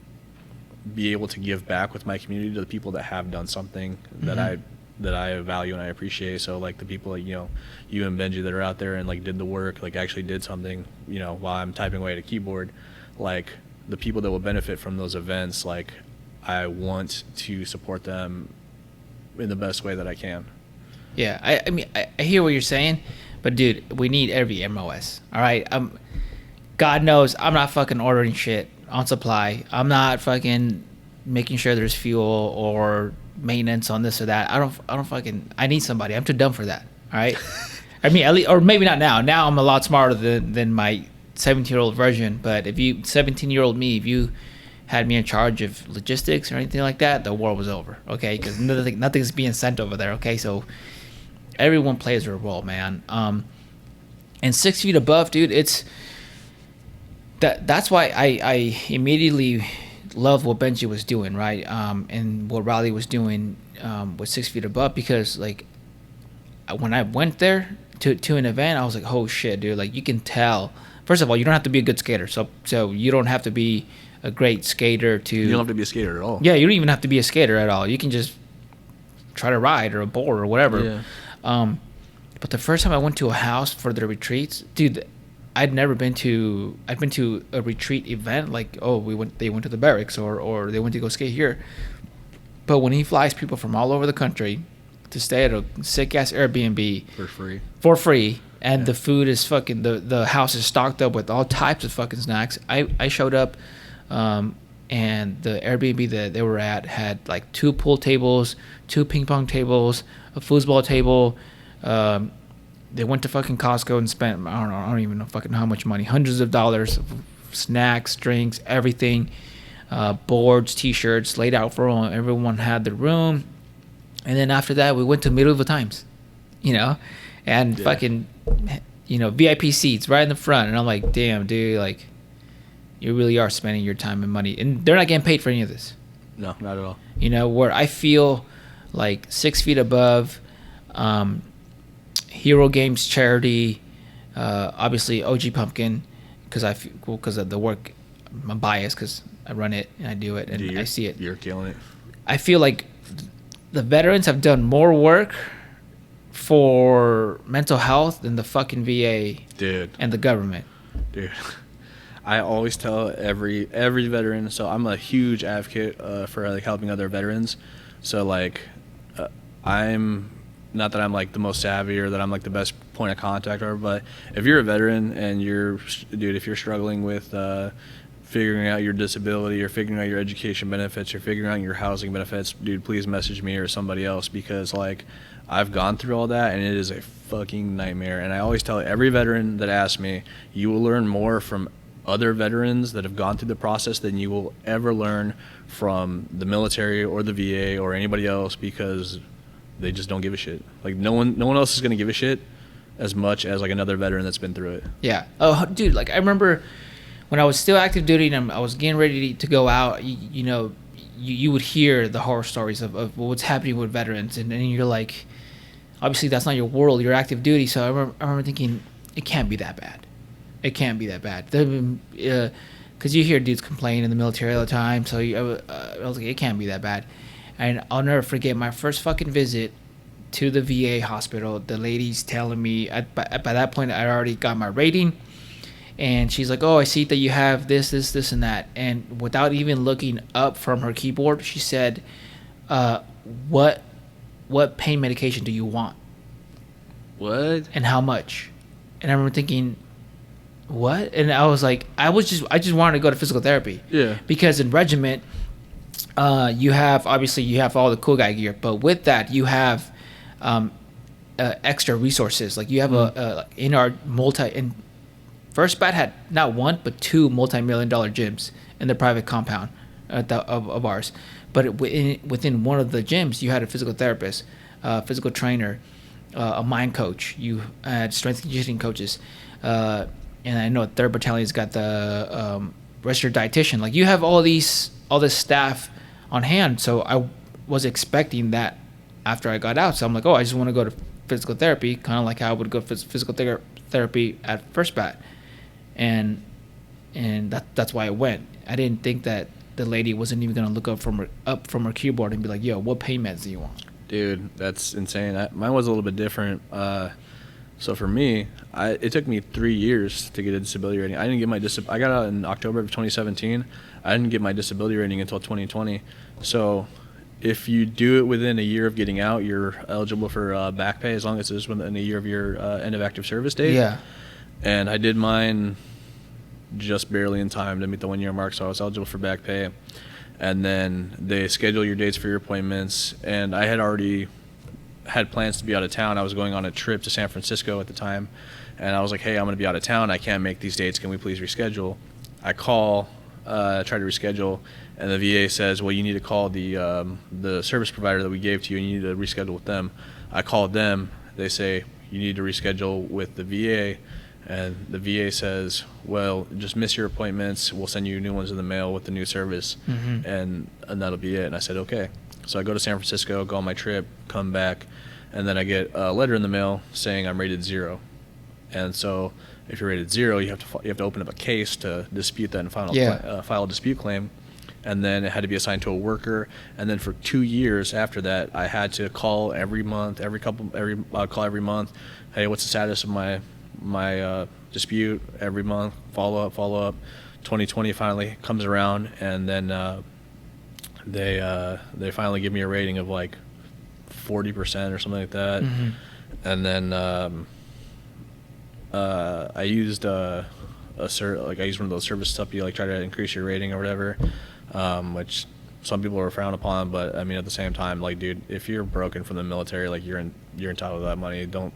be able to give back with my community to the people that have done something that I value and I appreciate. So like the people like, you and Benji that are out there and like did the work, like actually did something, while I'm typing away at a keyboard, like the people that will benefit from those events, like I want to support them in the best way that I can. Yeah, I mean, I hear what you're saying, but dude, we need every MOS. All right, God knows I'm not fucking ordering shit on supply. I'm not fucking making sure there's fuel or maintenance on this or that. I don't fucking. I need somebody. I'm too dumb for that. All right. I mean, at least, or maybe not now. Now I'm a lot smarter than my 17-year-old version. But if you 17-year-old me, if you had me in charge of logistics or anything like that, the war was over. Okay, because nothing's being sent over there. Okay, so everyone plays their role, man. And 6 feet above, dude, it's that's why I immediately love what Benji was doing, right? And what Riley was doing with 6 feet above, because like when I went there to an event, I was like, oh shit, dude, like you can tell. First of all, you don't have to be a good skater, so you don't have to be a great skater to. You don't have to be a skater at all. Yeah, you don't even have to be a skater at all. You can just try to ride or a board or whatever. Yeah. But the first time I went to a house for their retreats, dude, I'd been to a retreat event, like, they went to the barracks or they went to go skate here. But when he flies people from all over the country to stay at a sick ass Airbnb for free, and the food is fucking, the house is stocked up with all types of fucking snacks. I showed up, and the Airbnb that they were at had like 2 pool tables, 2 ping pong tables, a foosball table. They went to fucking Costco and spent, I don't even know fucking how much money, hundreds of dollars of snacks, drinks, everything, boards, t-shirts laid out for all. Everyone had their room. And then after that, we went to medieval times, and fucking, VIP seats right in the front, and I'm like, damn, dude, like, you really are spending your time and money, and they're not getting paid for any of this. No, not at all. Where I feel like 6 feet above, Hero Games charity, obviously OG Pumpkin, because of the work, I'm biased because I run it and I do it and Dude, I see it. You're killing it. I feel like the veterans have done more work for mental health than the fucking VA Dude. and the government. Dude, I always tell every veteran. So I'm a huge advocate for like helping other veterans. So like, I'm not that I'm like the most savvy or that I'm like the best point of contact or, but if you're a veteran and if you're struggling with figuring out your disability or figuring out your education benefits or figuring out your housing benefits, dude, please message me or somebody else, because like I've gone through all that and it is a fucking nightmare. And I always tell every veteran that asks me, you will learn more from other veterans that have gone through the process than you will ever learn from the military or the VA or anybody else, because they just don't give a shit. Like no one else is gonna give a shit as much as like another veteran that's been through it. Yeah. Oh, dude, like I remember when I was still active duty and I was getting ready to go out, you would hear the horror stories of what's happening with veterans, and you're like, obviously that's not your world, you're active duty. So I remember thinking, it can't be that bad. It can't be that bad. Because you hear dudes complain in the military all the time. So I was like, it can't be that bad. And I'll never forget my first fucking visit to the VA hospital. The lady's telling me, by that point, I already got my rating. And she's like, oh, I see that you have this, and that. And without even looking up from her keyboard, she said, what pain medication do you want? What? And how much? And I remember thinking, what? And I was like, I just wanted to go to physical therapy. Yeah. Because in regiment, you have all the cool guy gear, but with that you have extra resources. Like you have in our First Bat had not one but two multi-million-dollar gyms in the private compound of ours. But within one of the gyms, you had a physical therapist, physical trainer, a mind coach. You had strength and conditioning coaches, and I know 3rd Battalion's got the registered dietitian. Like you have all this staff on hand. So I was expecting that after I got out. So I'm like, oh, I just want to go to physical therapy, kind of like how I would go to physical therapy at First Bat. And that's why I went. I didn't think that the lady wasn't even going to look up from her keyboard and be like, yo, what pain meds do you want? Dude, that's insane. Mine was a little bit different. So for me, it took me 3 years to get a disability rating. I didn't get I got out in October of 2017. I didn't get my disability rating until 2020. So if you do it within a year of getting out, you're eligible for back pay as long as it's within a year of your end of active service date. Yeah. And I did mine just barely in time to meet the 1 year mark, so I was eligible for back pay. And then they schedule your dates for your appointments, and I had already had plans to be out of town. I was going on a trip to San Francisco at the time, and I was like, hey, I'm going to be out of town. I can't make these dates. Can we please reschedule? I call, try to reschedule, and the VA says, well, you need to call the service provider that we gave to you, and you need to reschedule with them. I called them. They say, you need to reschedule with the VA, and the VA says, well, just miss your appointments. We'll send you new ones in the mail with the new service, and that'll be it. And I said, okay. So I go to San Francisco, go on my trip, come back, and then I get a letter in the mail saying I'm rated 0. And so if you're rated 0, you have to open up a case to dispute that and file a dispute claim. And then it had to be assigned to a worker. And then for 2 years after that, I had to call every month, call every month. Hey, what's the status of my dispute? Every month, follow up. 2020 finally comes around, and then they finally give me a rating of like 40% or something like that. And then I used I used one of those service stuff you like try to increase your rating or whatever, which some people are frowned upon. But I mean, at the same time, like, dude, if you're broken from the military, like you're entitled to that money. Don't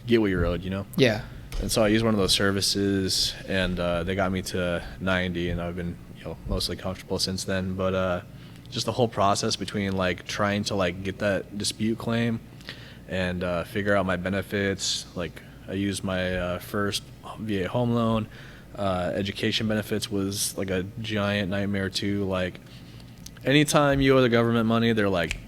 get what you're owed, you know? Yeah. And so I used one of those services, and they got me to 90, and I've been mostly comfortable since then. But just the whole process between like trying to like get that dispute claim and figure out my benefits, like I used my first VA home loan. Education benefits was like a giant nightmare too. Like, anytime you owe the government money, they're like,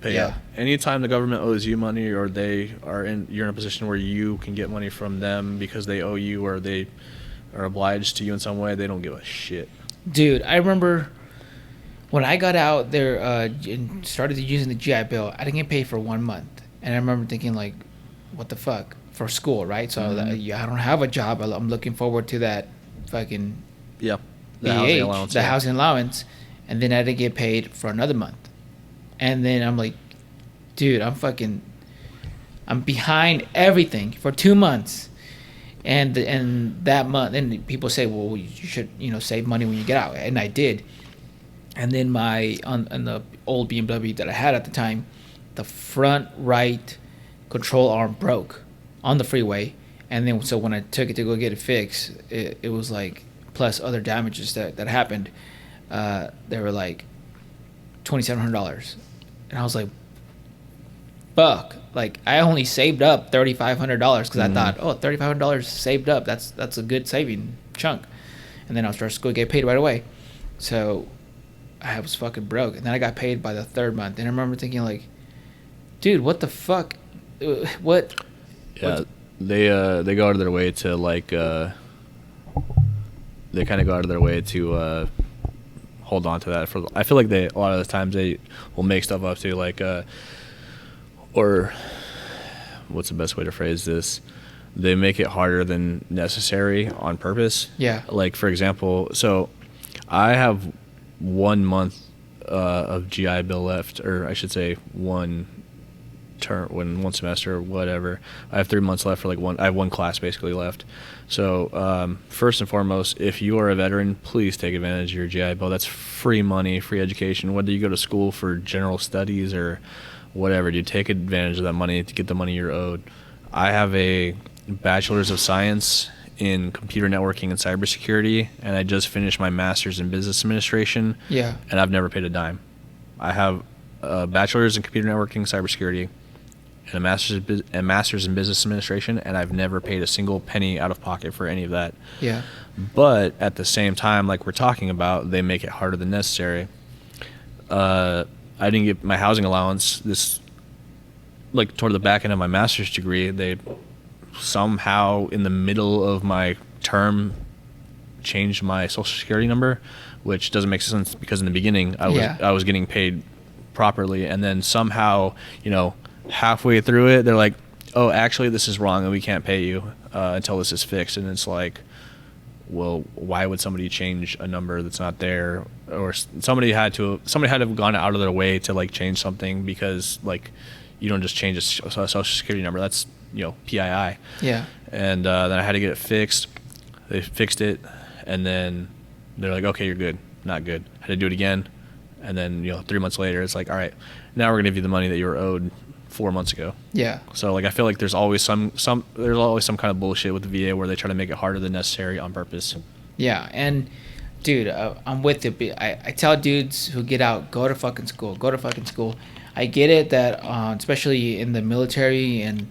pay up. Anytime the government owes you money, or you're in a position where you can get money from them because they owe you or they are obliged to you in some way, they don't give a shit. Dude, I remember when I got out there and started using the GI Bill, I didn't get paid for 1 month. And I remember thinking, like, what the fuck? For school, right? So I don't have a job. I'm looking forward to that fucking Yeah. the housing allowance. The housing allowance. And then I didn't get paid for another month. And then I'm like, dude, I'm behind everything for 2 months. And that month, and people say, well, you should, save money when you get out. And I did. And then on the old BMW that I had at the time, the front right control arm broke on the freeway. And then so when I took it to go get it fixed, it was like, plus other damages that happened, they were like $2,700. And I was like, fuck. Like, I only saved up $3,500 because I thought, $3,500 saved up. That's a good saving chunk. And then I was supposed to go get paid right away. So I was fucking broke. And then I got paid by the third month. And I remember thinking, like, dude, what the fuck? What? Yeah, they go out of their way to, like, they kind of go out of their way to hold on to that. I feel like a lot of the times they will make stuff up too, like, or what's the best way to phrase this? They make it harder than necessary on purpose. Yeah. Like, for example, so I have 1 month of GI Bill left, or I should say one semester or whatever. I have 3 months left for I have one class basically left. So first and foremost, if you are a veteran, please take advantage of your GI Bill. That's free money, free education. Whether you go to school for general studies or whatever, dude, take advantage of that money to get the money you're owed. I have a bachelor's of science in computer networking and cybersecurity, and I just finished my master's in business administration. Yeah. And I've never paid a dime. I have a bachelor's in computer networking, cybersecurity, and a master's in business administration, and I've never paid a single penny out of pocket for any of that. Yeah. But at the same time, like we're talking about, they make it harder than necessary. I didn't get my housing allowance toward the back end of my master's degree. They somehow in the middle of my term changed my social security number, which doesn't make sense because in the beginning I was getting paid properly, and then somehow, halfway through it, they're like, oh, actually this is wrong and we can't pay you until this is fixed. And it's like, well, why would somebody change a number that's not there? Or somebody had to have gone out of their way to like change something, because like you don't just change a social security number. That's PII. Yeah. And then I had to get it fixed. They fixed it, and then they're like, okay, you're good. Not good. Had to do it again, and then 3 months later, it's like, all right, now we're gonna give you the money that you were owed 4 months ago. Yeah. So like I feel like there's always some kind of bullshit with the VA where they try to make it harder than necessary on purpose. Yeah, and dude, I'm with you. I tell dudes who get out, go to fucking school. Go to fucking school. I get it that especially in the military and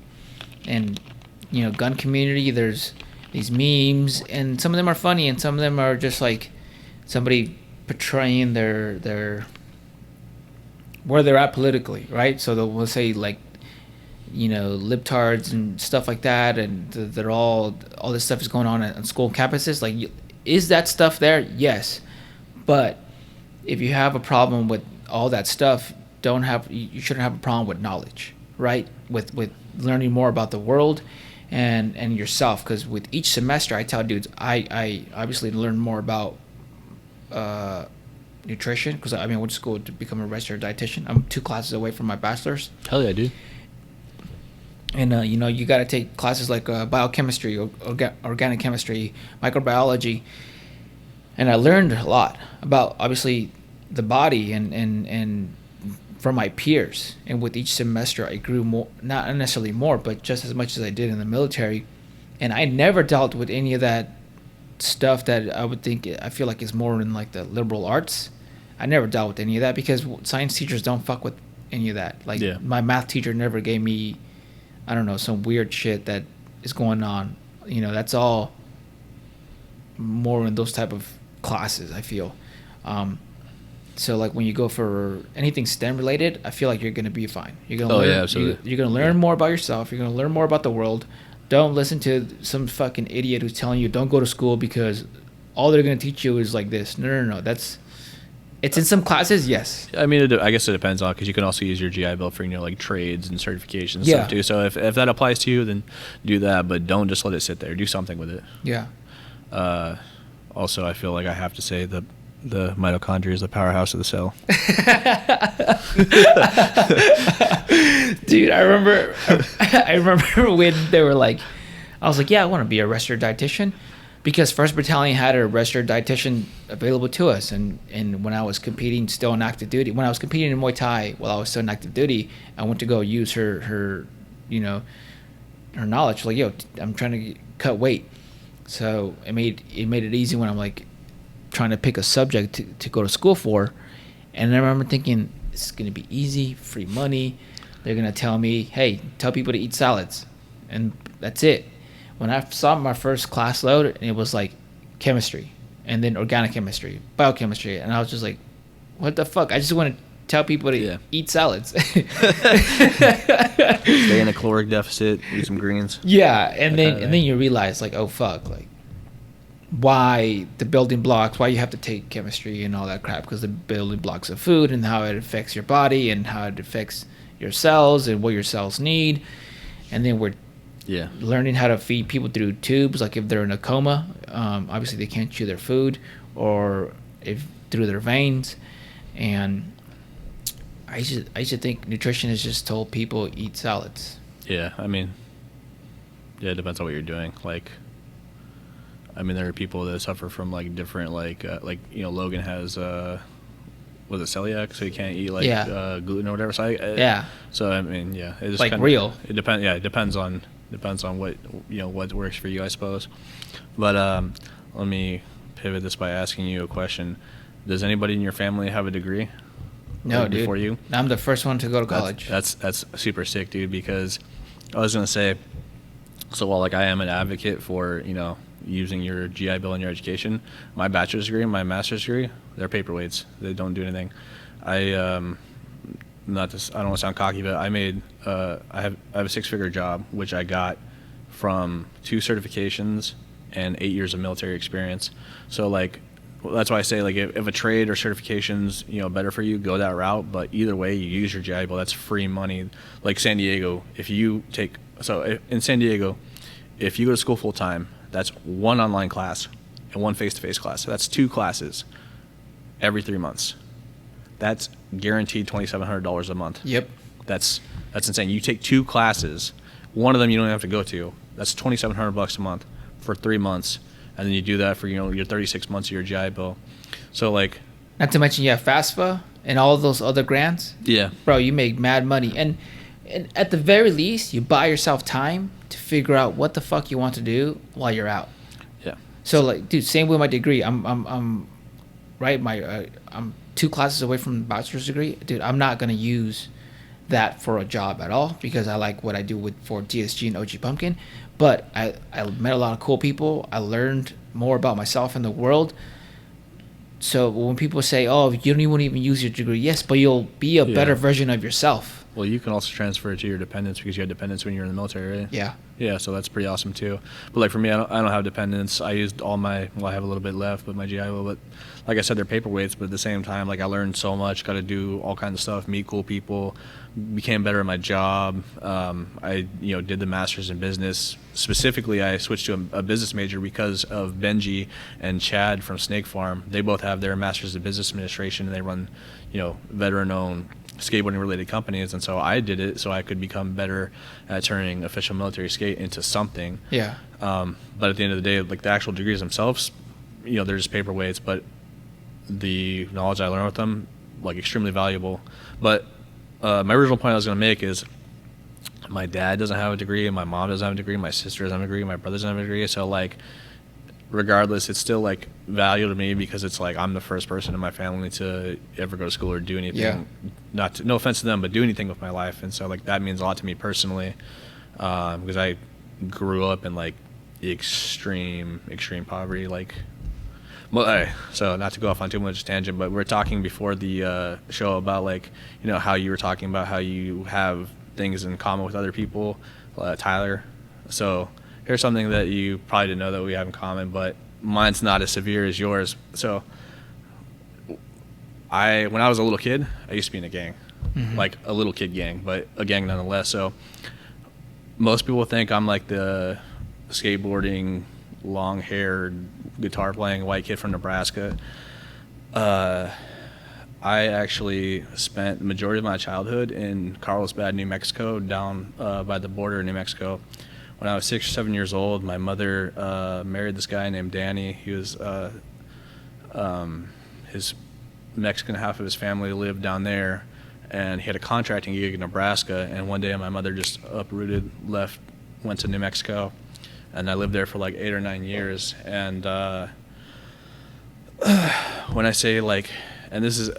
gun community, there's these memes, and some of them are funny, and some of them are just like somebody portraying their where they're at politically, right? So they'll say like, libtards and stuff like that, and they're all this stuff is going on school campuses. Like, is that stuff there? Yes, but if you have a problem with all that stuff, you shouldn't have a problem with knowledge, right? With learning more about the world and yourself, because with each semester, I tell dudes, I obviously learn more about nutrition, because I went to school to become a registered dietitian. I'm 2 classes away from my bachelor's. Hell yeah, dude. And you got to take classes like biochemistry, organic chemistry, microbiology, and I learned a lot about obviously the body and from my peers. And with each semester, I grew more, not necessarily more, but just as much as I did in the military. And I never dealt with any of that stuff that I feel like is more in like the liberal arts. I never dealt with any of that because science teachers don't fuck with any of that. Like, my math teacher never gave me, I don't know, some weird shit that is going on. You know, that's all more in those type of classes, I feel. So like when you go for anything STEM related, I feel like you're gonna be fine. You're gonna learn, yeah, absolutely. you're gonna learn more about yourself. You're gonna learn more about the world. Don't listen to some fucking idiot who's telling you don't go to school because all they're gonna teach you is like this. No. It's in some classes, yes. I mean, I guess it depends on, because you can also use your GI Bill for, like trades and certifications and Yeah. stuff too. So if that applies to you, then do that, but don't just let it sit there. Do something with it. Yeah. Also, I feel like I have to say the mitochondria is the powerhouse of the cell. Dude, I remember when they were like, I was like, yeah, I want to be a registered dietitian, because First Battalion had a registered dietitian available to us, and when I was competing still in active duty, when I was competing in Muay Thai while I was still in active duty, I went to go use her you know, her knowledge, like, yo, I'm trying to cut weight. So it made it easy when I'm like trying to pick a subject to go to school for. And I remember thinking, this is going to be easy, free money. They're going to tell me, hey, tell people to eat salads. And that's it. When I saw my first class load, it was like chemistry, and then organic chemistry, biochemistry. And I was just like, what the fuck? I just want to tell people to eat salads. Stay in a caloric deficit, eat some greens. Yeah, and then you realize, like, oh fuck, like, why the building blocks, why you have to take chemistry and all that crap, because the building blocks of food and how it affects your body and how it affects your cells and what your cells need. And then we're learning how to feed people through tubes, like if they're in a coma, obviously they can't chew their food, or if through their veins. And I used to think nutritionists just told people eat salads. Yeah, I mean, it depends on what you're doing. Like, I mean, there are people that suffer from like different, like Logan has was it celiac, so he can't eat gluten or whatever. So so I mean, it just like real. It depends. Yeah, it depends on what what works for you, I suppose. But let me pivot this by asking you a question. Does anybody in your family have a degree? No, dude. Before you? I'm the first one to go to college. That's super sick, dude, because I was gonna say, so while like I am an advocate for using your GI Bill in your education, my bachelor's degree and my master's degree, they're paperweights. They don't do anything. I don't want to sound cocky, but I have a 6-figure job, which I got from 2 certifications and 8 years of military experience. So like, that's why I say, like, if a trade or certification's better for you, go that route. But either way, you use your GI Bill. That's free money. Like San Diego, in San Diego, if you go to school full time, that's 1 online class and 1 face-to-face class. So that's 2 classes every 3 months. That's guaranteed $2,700 a month. Yep. That's insane. You take 2 classes, one of them you don't have to go to. That's $2,700 a month for 3 months. And then you do that for your 36 months of your GI Bill. So like, not to mention you have FAFSA and all those other grants. Yeah, bro, you make mad money, and at the very least, you buy yourself time to figure out what the fuck you want to do while you're out. Yeah. So like, dude, same with my degree. I'm 2 classes away from the bachelor's degree, dude. I'm not gonna use that for a job at all, because I like what I do for DSG and OG Pumpkin. But I met a lot of cool people. I learned more about myself and the world. So when people say, oh, you don't even use your degree, yes, but you'll be a better version of yourself. Well, you can also transfer it to your dependents, because you had dependents when you were in the military, right? Yeah. Yeah, so that's pretty awesome too. But like for me, I don't have dependents. I used all I have a little bit left, but my GI Bill. But like I said, they're paperweights. But at the same time, like, I learned so much. Got to do all kinds of stuff, meet cool people, became better at my job. I did the master's in business. Specifically, I switched to a business major because of Benji and Chad from Snake Farm. They both have their masters in business administration, and they run veteran-owned skateboarding related companies. And so I did it so I could become better at turning official military skate into something. Yeah. But at the end of the day, like, the actual degrees themselves, they're just paperweights, but the knowledge I learned with them, like, extremely valuable. But my original point I was going to make is, my dad doesn't have a degree, my mom doesn't have a degree, my sister doesn't have a degree, my brother doesn't have a degree. So like, regardless, it's still like value to me, because it's like I'm the first person in my family to ever go to school or do anything. Yeah. No offense to them, but do anything with my life. And so like, that means a lot to me personally, because I grew up in like extreme poverty. Like, well, all right, so not to go off on too much tangent, but we're talking before the show about like, you know, how you were talking about how you have things in common with other people, Tyler. So here's something that you probably didn't know that we have in common, but mine's not as severe as yours. So when I was a little kid, I used to be in a gang, like a little kid gang, but a gang nonetheless. So most people think I'm like the skateboarding, long-haired, guitar-playing white kid from Nebraska. I actually spent the majority of my childhood in Carlsbad, New Mexico, down by the border in New Mexico. When I was 6 or 7 years old, my mother married this guy named Danny. He was his Mexican half of his family lived down there, and he had a contracting gig in Nebraska. And one day, my mother just uprooted, left, went to New Mexico, and I lived there for like 8 or 9 years. And when I say like, and this is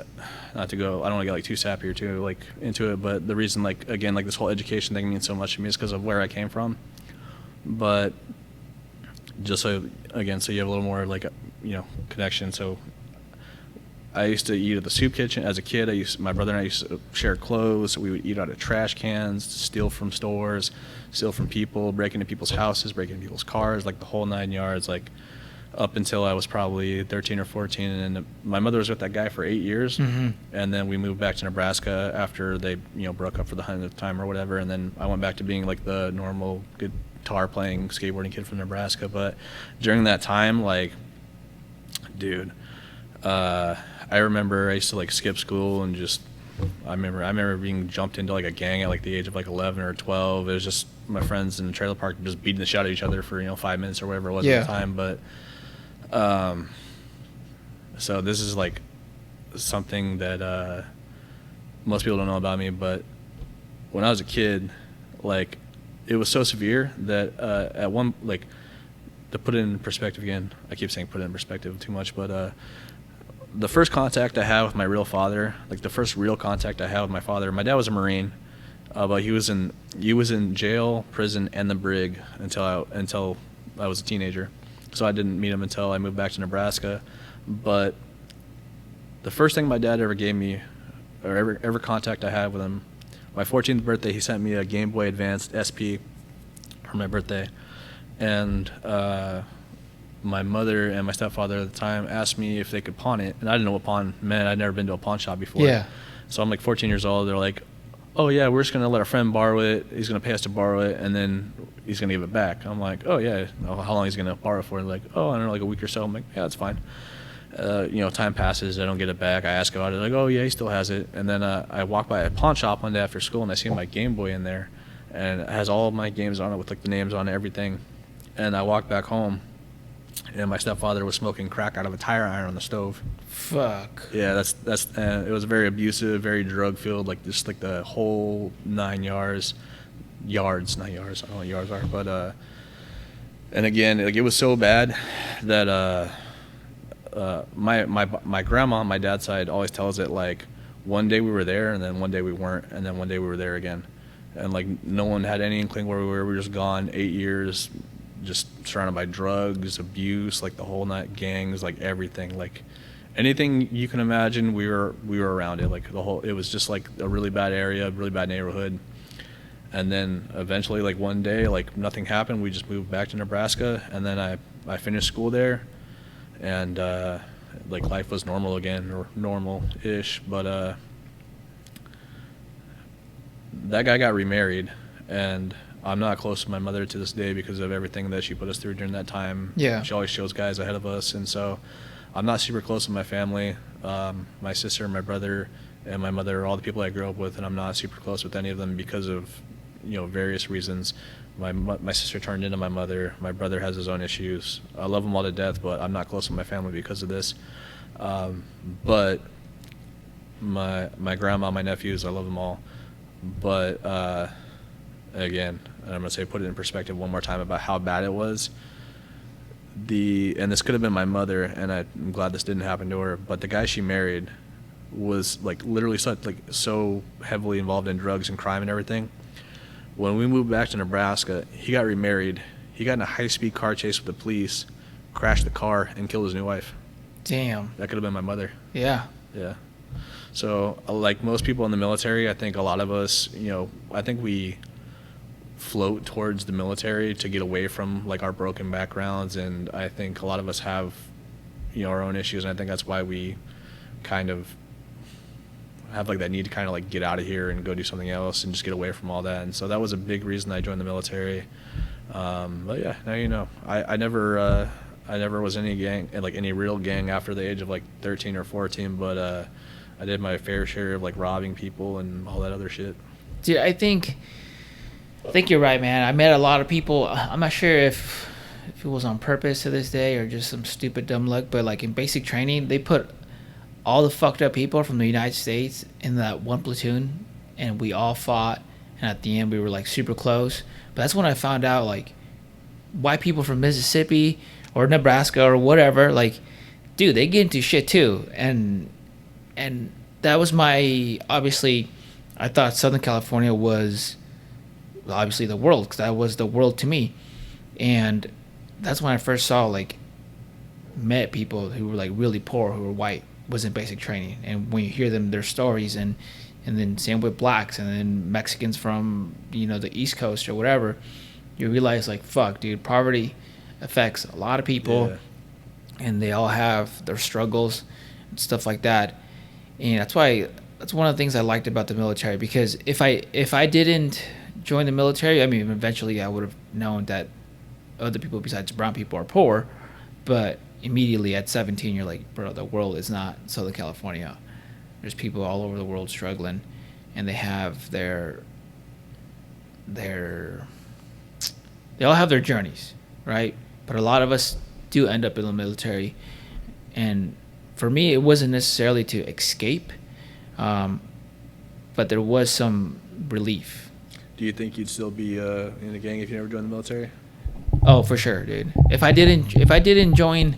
not to go, I don't want to get like too sappy or too like into it, but the reason like again like this whole education thing means so much to me is because of where I came from. But just so again, so you have a little more like you know connection. So I used to eat at the soup kitchen as a kid. My brother and I used to share clothes. We would eat out of trash cans, steal from stores, steal from people, break into people's houses, break into people's cars, like the whole 9 yards, like up until I was probably 13 or 14. And my mother was with that guy for 8 years. And then we moved back to Nebraska after they, you know, broke up for the 100th time or whatever. And then I went back to being like the normal guitar playing, skateboarding kid from Nebraska. But during that time, like, dude, I remember I used to like skip school and just I remember being jumped into like a gang at like the age of like 11 or 12. It was just my friends in the trailer park just beating the shit out of each other for, you know, 5 minutes or whatever it was at the time. But so this is like something that most people don't know about me, but when I was a kid, like it was so severe that at one, like, to put it in perspective again, I keep saying put it in perspective too much, but the first contact I had with my real father, like the first real contact I had with my father, my dad was a Marine, but he was in jail, prison, and the brig until I was a teenager. So I didn't meet him until I moved back to Nebraska. But the first thing my dad ever gave me, or ever contact I had with him, my 14th birthday, he sent me a Game Boy Advanced SP for my birthday, and my mother and my stepfather at the time asked me if they could pawn it, and I didn't know what pawn meant. I'd never been to a pawn shop before. Yeah. So I'm like 14 years old. They're like, oh yeah, we're just gonna let our friend borrow it. He's gonna pay us to borrow it, and then he's gonna give it back. I'm like, oh yeah. How long he's gonna borrow it for? And like, oh, I don't know, like a week or so. I'm like, yeah, that's fine. You know, time passes. I don't get it back. I ask about it. Like, oh yeah, he still has it. And then I walk by a pawn shop one day after school, and I see my Game Boy in there, and it has all of my games on it with like the names on it, everything. And I walk back home, and my stepfather was smoking crack out of a tire iron on the stove. Fuck. Yeah, that's it was very abusive, very drug filled, like just like the whole 9 yards, not yards. I don't know what yards are, but and again, like it was so bad that my grandma on my dad's side always tells it like one day we were there, and then one day we weren't, and then one day we were there again, and like no one had any inkling where we were. We were just gone 8 years. Just surrounded by drugs, abuse, like the whole night, gangs, like everything, like anything you can imagine, we were around it. Like it was just like a really bad area, really bad neighborhood. And then eventually, like one day, like nothing happened. We just moved back to Nebraska, and then I finished school there, and like life was normal again, or normal-ish. But that guy got remarried, and I'm not close to my mother to this day because of everything that she put us through during that time. Yeah. She always chose guys ahead of us, and so I'm not super close with my family. My sister, my brother, and my mother are all the people I grew up with, and I'm not super close with any of them because of, you know, various reasons. My sister turned into my mother. My brother has his own issues. I love them all to death, but I'm not close with my family because of this. But my grandma, my nephews, I love them all. But again, and I'm going to say put it in perspective one more time about how bad it was. And this could have been my mother, and I'm glad this didn't happen to her, but the guy she married was like literally so heavily involved in drugs and crime and everything. when we moved back to Nebraska, he got remarried. He got in a high-speed car chase with the police, crashed the car, and killed his new wife. Damn. That could have been my mother. Yeah. Yeah. So, like most people in the military, I think a lot of us, I think we float towards the military to get away from like our broken backgrounds, and I think a lot of us have, our own issues, and I think that's why we kind of have like that need to kind of like get out of here and go do something else and just get away from all that. And so that was a big reason I joined the military. But yeah, now you know. I never was any gang, like any real gang after the age of like 13 or 14, but I did my fair share of like robbing people and all that other shit. Dude, I think you're right, man. I met a lot of people. I'm not sure if it was on purpose to this day or just some stupid dumb luck, but like in basic training, they put all the fucked up people from the United States in that one platoon, and we all fought, and at the end we were like super close. But that's when I found out like white people from Mississippi or Nebraska or whatever, like, dude, they get into shit too. And that was obviously, I thought Southern California was obviously the world, because that was the world to me. And that's when I first met people who were like really poor, who were white, was in basic training. And when you hear their stories, and then same with blacks, and then Mexicans from the East Coast or whatever, you realize like, fuck, dude, poverty affects a lot of people. Yeah. And they all have their struggles and stuff like that. And that's one of the things I liked about the military, because if I didn't join the military, I mean, eventually I would have known that other people besides brown people are poor, but immediately at 17 you're like, bro, the world is not Southern California. There's people all over the world struggling, and they have they all have their journeys, right? But a lot of us do end up in the military, and for me it wasn't necessarily to escape, but there was some relief. Do you think you'd still be in the gang if you never joined the military? Oh, for sure, dude. If I didn't join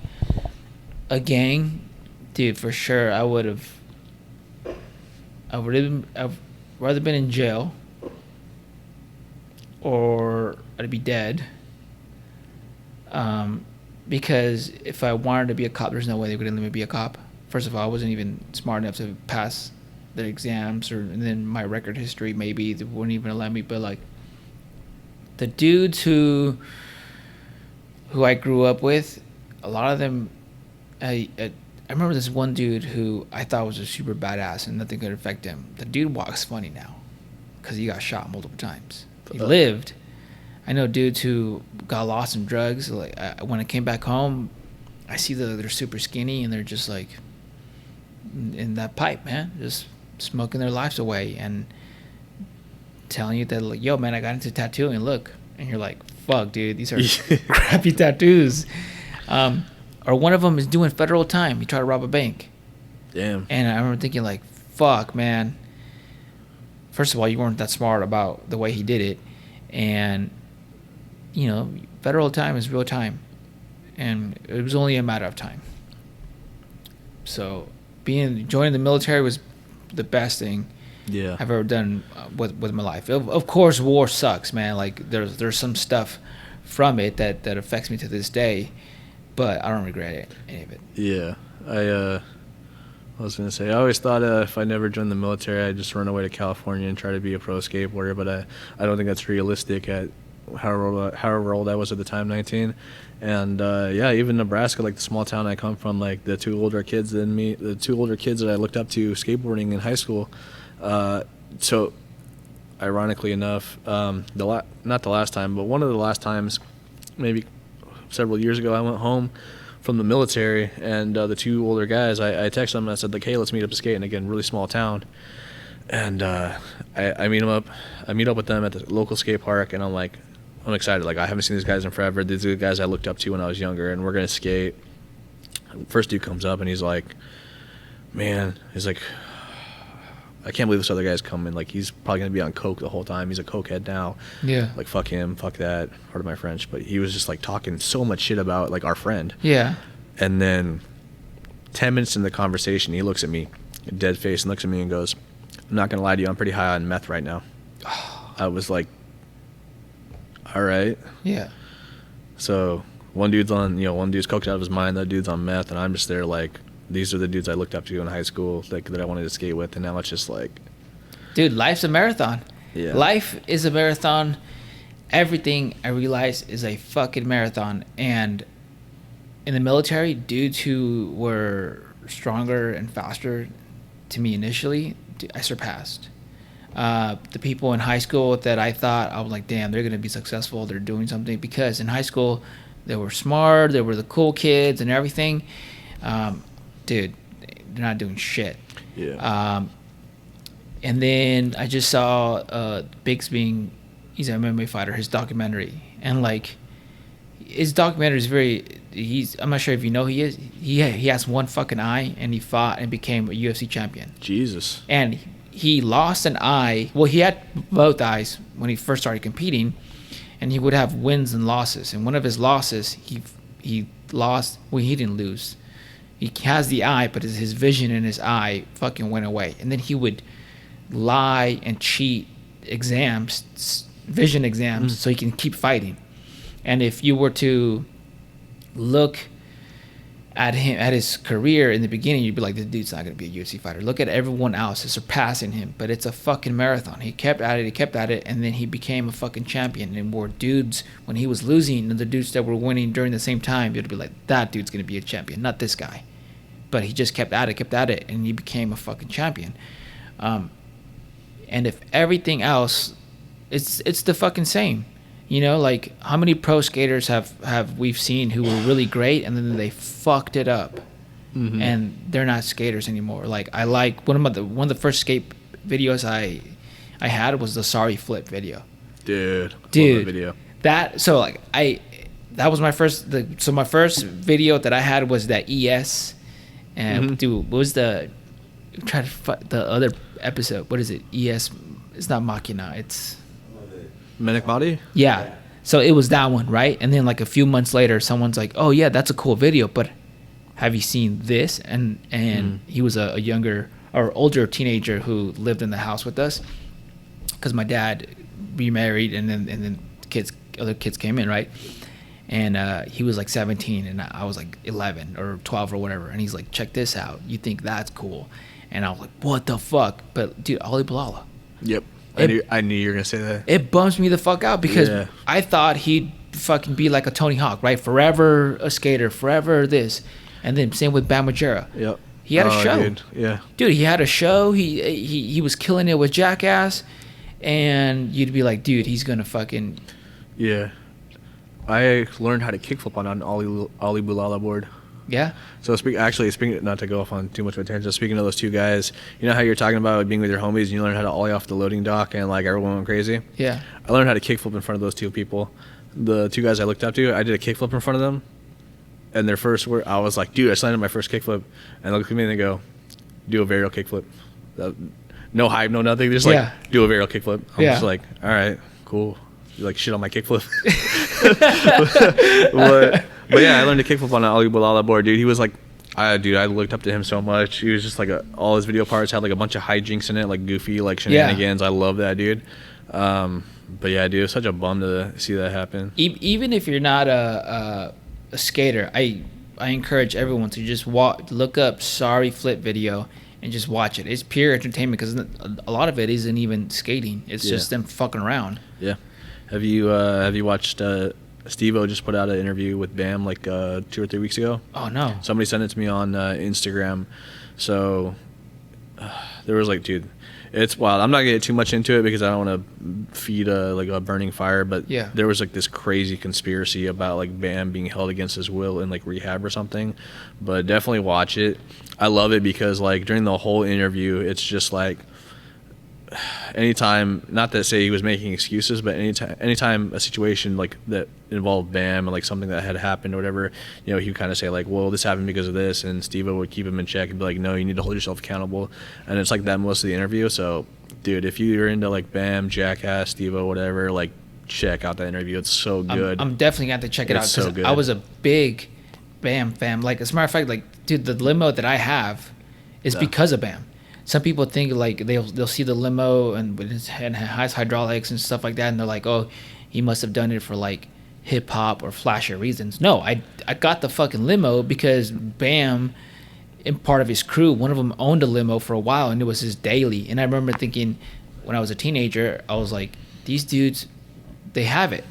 a gang, dude, for sure I'd rather been in jail, or I'd be dead. Because if I wanted to be a cop, there's no way they would let me be a cop. First of all, I wasn't even smart enough to pass the exams, and then my record history, maybe they wouldn't even let me. But like the dudes who I grew up with, a lot of them, I remember this one dude who I thought was a super badass and nothing could affect him. The dude walks funny now because he got shot multiple times. He lived. I know dudes who got lost in drugs. Like when I came back home, I see that they're super skinny and they're just like in that pipe, man, just smoking their lives away and telling you that, like, yo, man, I got into tattooing. Look, and you're like, fuck, dude, these are crappy tattoos. Or one of them is doing federal time. He tried to rob a bank. Damn. And I remember thinking like, fuck, man. First of all, you weren't that smart about the way he did it, and federal time is real time, and it was only a matter of time. So joining the military was the best thing I've ever done with my life. Of course, war sucks, man. Like there's some stuff from it that affects me to this day, but I don't regret any of it. Yeah, I was gonna say, I always thought if I never joined the military, I'd just run away to California and try to be a pro skateboarder, but I don't think that's realistic at however old I was at the time, 19. And even Nebraska, like the small town I come from, like the two older kids that I looked up to skateboarding in high school. So ironically enough, not the last time, but one of the last times, maybe several years ago, I went home from the military, and the two older guys, I texted them and I said, like, hey, let's meet up to skate. And again, really small town. And I meet them up. I meet up with them at the local skate park, and I'm excited. Like, I haven't seen these guys in forever. These are the guys I looked up to when I was younger, and we're gonna skate. First dude comes up and he's like, man, he's like, I can't believe this other guy's coming. Like, he's probably gonna be on coke the whole time. He's a cokehead now. Yeah. Like, fuck him, fuck that. Pardon my French, but he was just like talking so much shit about like our friend. Yeah. And then 10 minutes in the conversation, he looks at me, dead face, and looks at me and goes, I'm not gonna lie to you, I'm pretty high on meth right now. I was like, all right. Yeah. So one dude's coked out of his mind, that dude's on meth, and I'm just there like, these are the dudes I looked up to in high school, like that I wanted to skate with, and now it's just like, Dude, life's a marathon. yeah. Life is a marathon. Everything I realize is a fucking marathon. And in the military, dudes who were stronger and faster to me initially, I surpassed. The people in high school that I thought, I was like, damn, they're going to be successful. They're doing something. Because in high school, they were smart. They were the cool kids and everything. Dude, they're not doing shit. Yeah. And then I just saw Bixby, he's an MMA fighter, his documentary. And like, his documentary is I'm not sure if you know he is. He has one fucking eye, and he fought and became a UFC champion. Jesus. And he lost an eye. Well, he had both eyes when he first started competing, and he would have wins and losses. And one of his losses, he lost. Well, he didn't lose. He has the eye, but his vision in his eye fucking went away. And then he would lie and cheat vision exams, so he can keep fighting. And if you were to look at him, at his career in the beginning, you'd be like, this dude's not going to be a UFC fighter. Look at everyone else is surpassing him, but it's a fucking marathon. He kept at it, and then he became a fucking champion. And more dudes, when he was losing, and the dudes that were winning during the same time, you'd be like, that dude's going to be a champion, not this guy. But he just kept at it, and he became a fucking champion. And if everything else, it's the fucking same. You know, like, how many pro skaters have we've seen who were really great and then they fucked it up, and they're not skaters anymore. Like, I like one of the first skate videos I had was the sorry flip video. Dude, love that video. That was my first. My first video that I had was that ES, and dude, what was the other episode? What is it? ES. It's not Machina. It's Manic Body? Yeah. So it was that one, right? And then like a few months later, someone's like, "Oh yeah, that's a cool video, but have you seen this?" And he was a younger or older teenager who lived in the house with us, because my dad remarried, and then other kids came in, right? And he was like 17, and I was like 11 or 12 or whatever. And he's like, "Check this out. You think that's cool?" And I was like, "What the fuck?" But dude, Ali Bilala. Yep. I knew you were going to say that. It bums me the fuck out, because I thought he'd fucking be like a Tony Hawk, right? Forever a skater, forever this. And then same with Bam Margera. Yep. He had a show. Dude. Yeah. Dude, he had a show. He was killing it with Jackass. And you'd be like, dude, he's going to fucking... Yeah. I learned how to kickflip on an Ali Bilala board. Yeah? So speaking, not to go off on too much of a tangent, speaking of those two guys, you know how you're talking about being with your homies and you learn how to ollie off the loading dock and like everyone went crazy? Yeah. I learned how to kickflip in front of those two people. The two guys I looked up to, I did a kickflip in front of them, and their first word, I was like, dude, I landed my first kickflip, and they look at me and they go, do a varial kickflip. No hype, no nothing, just like, do a varial kickflip. I'm just like, all right, cool. You like shit on my kickflip. But yeah, I learned to kickflip on an Ali Bilala board, dude. He was like, I looked up to him so much. He was just like all his video parts had like a bunch of hijinks in it, like goofy, like shenanigans. I love that, dude. But yeah, dude, it's such a bum to see that happen. Even if you're not a skater, I encourage everyone to just look up sorry flip video and just watch it. It's pure entertainment, because a lot of it isn't even skating. It's just them fucking around. Yeah. Have you watched Steve-O just put out an interview with Bam like 2 or 3 weeks ago? Oh no. Somebody sent it to me on Instagram. So there was like, dude, it's wild. I'm not gonna get too much into it because I don't want to feed a burning fire. But there was like this crazy conspiracy about like Bam being held against his will in like rehab or something. But definitely watch it. I love it because like during the whole interview, it's just like, anytime, not to say he was making excuses, but anytime a situation like that involved Bam and like something that had happened or whatever, you know, he would kind of say like, well, this happened because of this, and Steve-O would keep him in check and be like, no, you need to hold yourself accountable. And it's like that most of the interview. So dude, if you're into like Bam, Jackass, Steve-O, whatever, like check out that interview. It's so good. I'm definitely going to have to check it out, so good. I was a big Bam fan. Like, as a matter of fact, like, dude, the limo that I have is because of Bam. Some people think like they'll see the limo and it has hydraulics and stuff like that, and they're like, oh, he must have done it for like hip hop or flasher reasons. No, I got the fucking limo because Bam and part of his crew, one of them owned a limo for a while, and it was his daily. And I remember thinking, when I was a teenager, I was like, these dudes, they have it.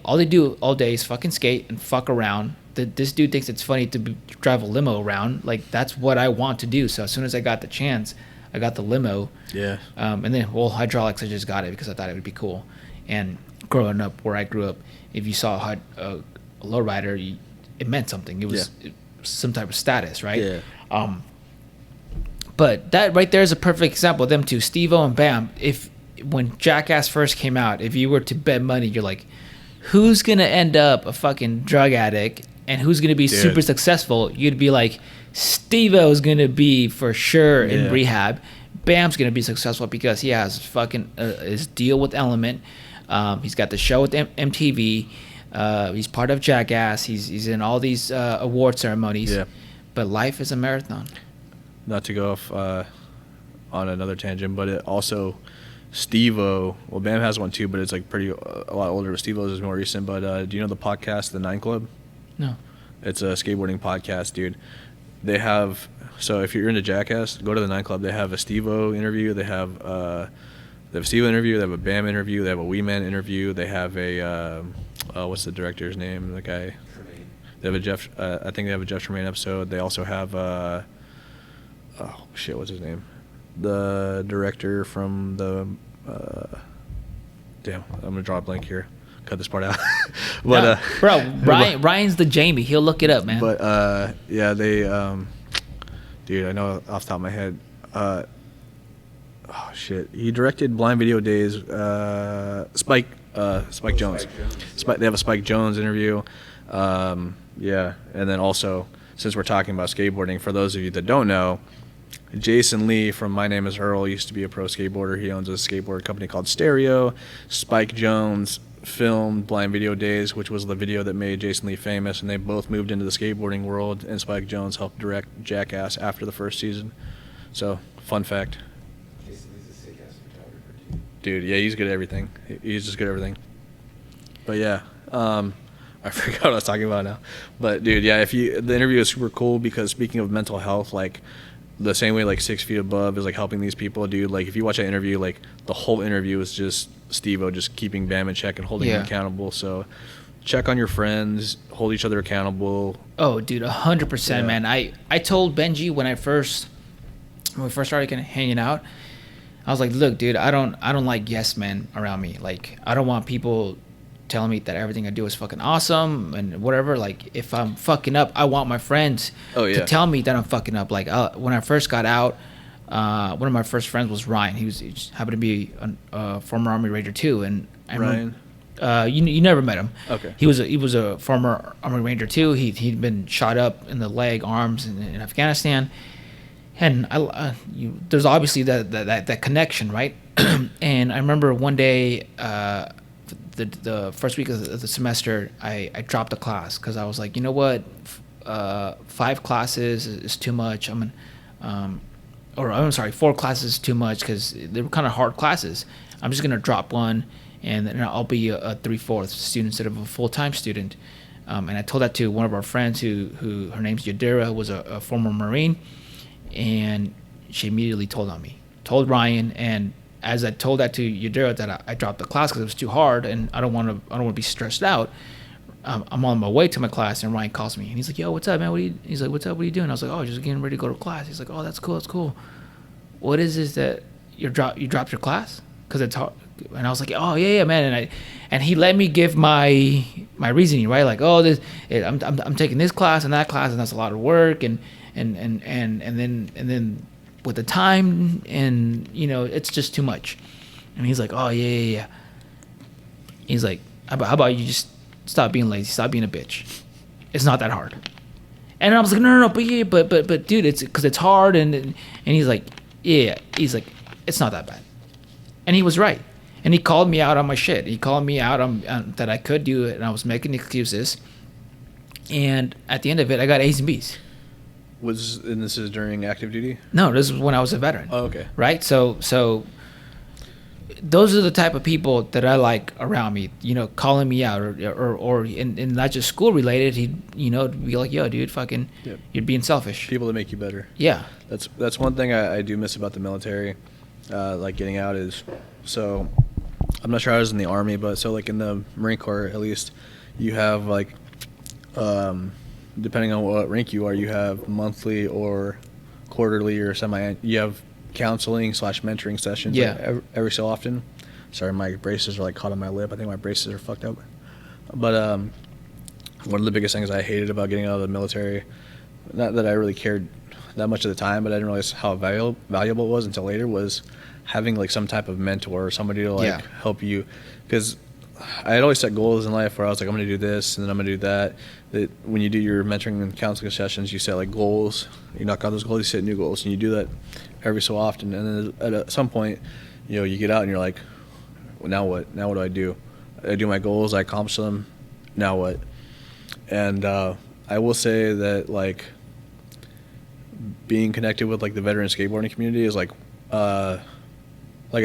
All they do all day is fucking skate and fuck around. This dude thinks it's funny to drive a limo around. Like, that's what I want to do. So as soon as I got the chance, I got the limo. Yeah. And then, well, hydraulics, I just got it because I thought it would be cool. And growing up where I grew up, if you saw a lowrider, it meant something. It was some type of status, right? Yeah. But that right there is a perfect example of them two, Steve-O and Bam. When Jackass first came out, if you were to bet money, you're like, who's gonna end up a fucking drug addict and who's gonna be super successful? You'd be like, Steve-O's gonna be for sure in rehab. Bam's gonna be successful because he has fucking his deal with Element. He's got the show with MTV. He's part of Jackass. He's in all these award ceremonies. Yeah. But life is a marathon. Not to go off on another tangent, but it also Steve-O. Well, Bam has one too, but it's like a lot older. Steve-O's is more recent. But do you know the podcast, The Nine Club? No. It's a skateboarding podcast, dude. They have, so if you're into Jackass, go to The Nine Club. They have a Steve-O interview. They have a Steve-O interview. They have a Bam interview. They have a Wee Man interview. They have a what's the director's name? The guy. They have a Jeff. I think they have a Jeff Tremaine episode. They also have oh shit, what's his name? The director from the. Damn, I'm gonna draw a blank here. Cut this part out. But bro, Ryan's the Jamie. He'll look it up, man. But yeah, they dude, I know off the top of my head. Oh shit, he directed Blind Video Days. Spike Jonze. They have a Spike Jonze interview. Yeah, and then also, since we're talking about skateboarding, for those of you that don't know, Jason Lee from My Name is Earl used to be a pro skateboarder. He owns a skateboard company called Stereo. Spike Jonze filmed Blind Video Days, which was the video that made Jason Lee famous, and they both moved into the skateboarding world, and Spike Jonze helped direct Jackass after the first season. So, fun fact. Jason Lee's a sick ass photographer too. Dude, yeah, he's good at everything. He's just good at everything. But yeah, I forgot what I was talking about now. But dude, yeah, the interview is super cool because speaking of mental health, like the same way like 6 Feet Above is like helping these people, dude. Like if you watch that interview, like the whole interview is just Steve-O just keeping Bam in check and holding him accountable. So check on your friends, hold each other accountable. Oh, dude, 100%, man. I told Benji when we first started kind of hanging out, I was like, look, dude, I don't like yes men around me. Like I don't want people telling me that everything I do is fucking awesome and whatever. Like if I'm fucking up, I want my friends to tell me that I'm fucking up. Like when I first got out, one of my first friends was Ryan. He just happened to be a former Army Ranger too. And Ryan, you never met him. Okay. He was a former Army Ranger too. He'd been shot up in the leg, arms in Afghanistan. And there's obviously that connection, right? And I remember one day, the first week of the semester, I dropped a class because I was like, you know what, 5 classes is too much. I'm sorry, 4 classes is too much because they were kind of hard classes. I'm just gonna drop one, and then I'll be a 3/4 student instead of a full-time student. And I told that to one of our friends who her name's Yadira, who was a former Marine, and she immediately told Ryan. And as I told that to Yadira that I dropped the class because it was too hard and I don't want to be stressed out. I'm on my way to my class and Ryan calls me and he's like, "Yo, what's up, man? He's like, "What's up? What are you doing?" I was like, "Oh, just getting ready to go to class." He's like, "Oh, that's cool. What is this that you dropped your class? Because it's hard." And I was like, "Oh, yeah, man." And he let me give my reasoning, right? Like, "Oh, I'm taking this class and that class and that's a lot of work and then with the time and it's just too much." And he's like, "Oh, yeah. He's like, how about you just stop being lazy, stop being a bitch. It's not that hard." And I was like, no, but dude, it's because it's hard. And he's like, yeah, he's like, it's not that bad. And he was right. And he called me out on my shit. He called me out on that I could do it and I was making excuses. And at the end of it, I got A's and B's. And this is during active duty? No, this is when I was a veteran. Oh, okay. Right? So those are the type of people that I like around me, you know, calling me out or and not just school related. He'd, you know, be like, yo, dude, fucking, Yep. you're being selfish. People that make you better. Yeah. That's one thing I do miss about the military, like getting out is, so I'm not sure I was in the Army, but so like in the Marine Corps at least, you have like, depending on what rank you are, you have monthly or quarterly or you have counseling / mentoring sessions, Yeah. like every so often. Sorry, my braces are like caught on my lip. I think my braces are fucked up. But one of the biggest things I hated about getting out of the military, not that I really cared that much at the time, but I didn't realize how valuable it was until later, was having like some type of mentor or somebody to like Yeah. help you. Because I had always set goals in life where I was like, I'm going to do this and then I'm going to do that. That when you do your mentoring and counseling sessions, you set like goals. You knock out those goals, you set new goals, and you do that every so often. And then at some point, you know, you get out and you're like, well, now what? Now what do I do? I do my goals, I accomplish them. Now what? And I will say that like being connected with like the veteran skateboarding community is like I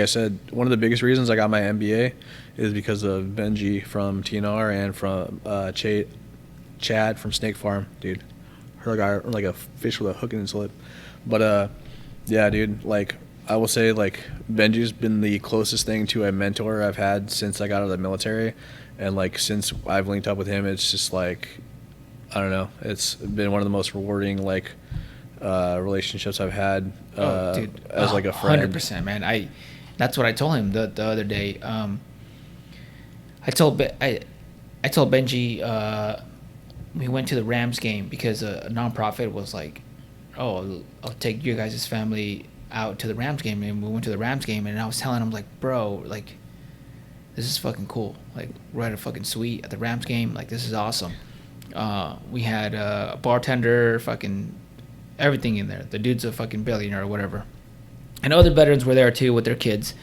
said, one of the biggest reasons I got my MBA is because of Benji from TNR and from Chad from Snake Farm, dude. Heard like a fish with a hook in its lip. But yeah, dude, like I will say like Benji's been the closest thing to a mentor I've had since I got out of the military. And like since I've linked up with him, it's just like, I don't know, it's been one of the most rewarding like relationships I've had Dude, as like a friend. 100%, man. That's what I told him the other day. I told Benji we went to the Rams game because a nonprofit was like, oh, I'll take you guys' family out to the Rams game, and we went to the Rams game, and I was telling him like, bro, like this is fucking cool. Like we're at a fucking suite at the Rams game. Like this is awesome. We had a bartender, fucking everything in there. The dude's a fucking billionaire or whatever. And other veterans were there too with their kids,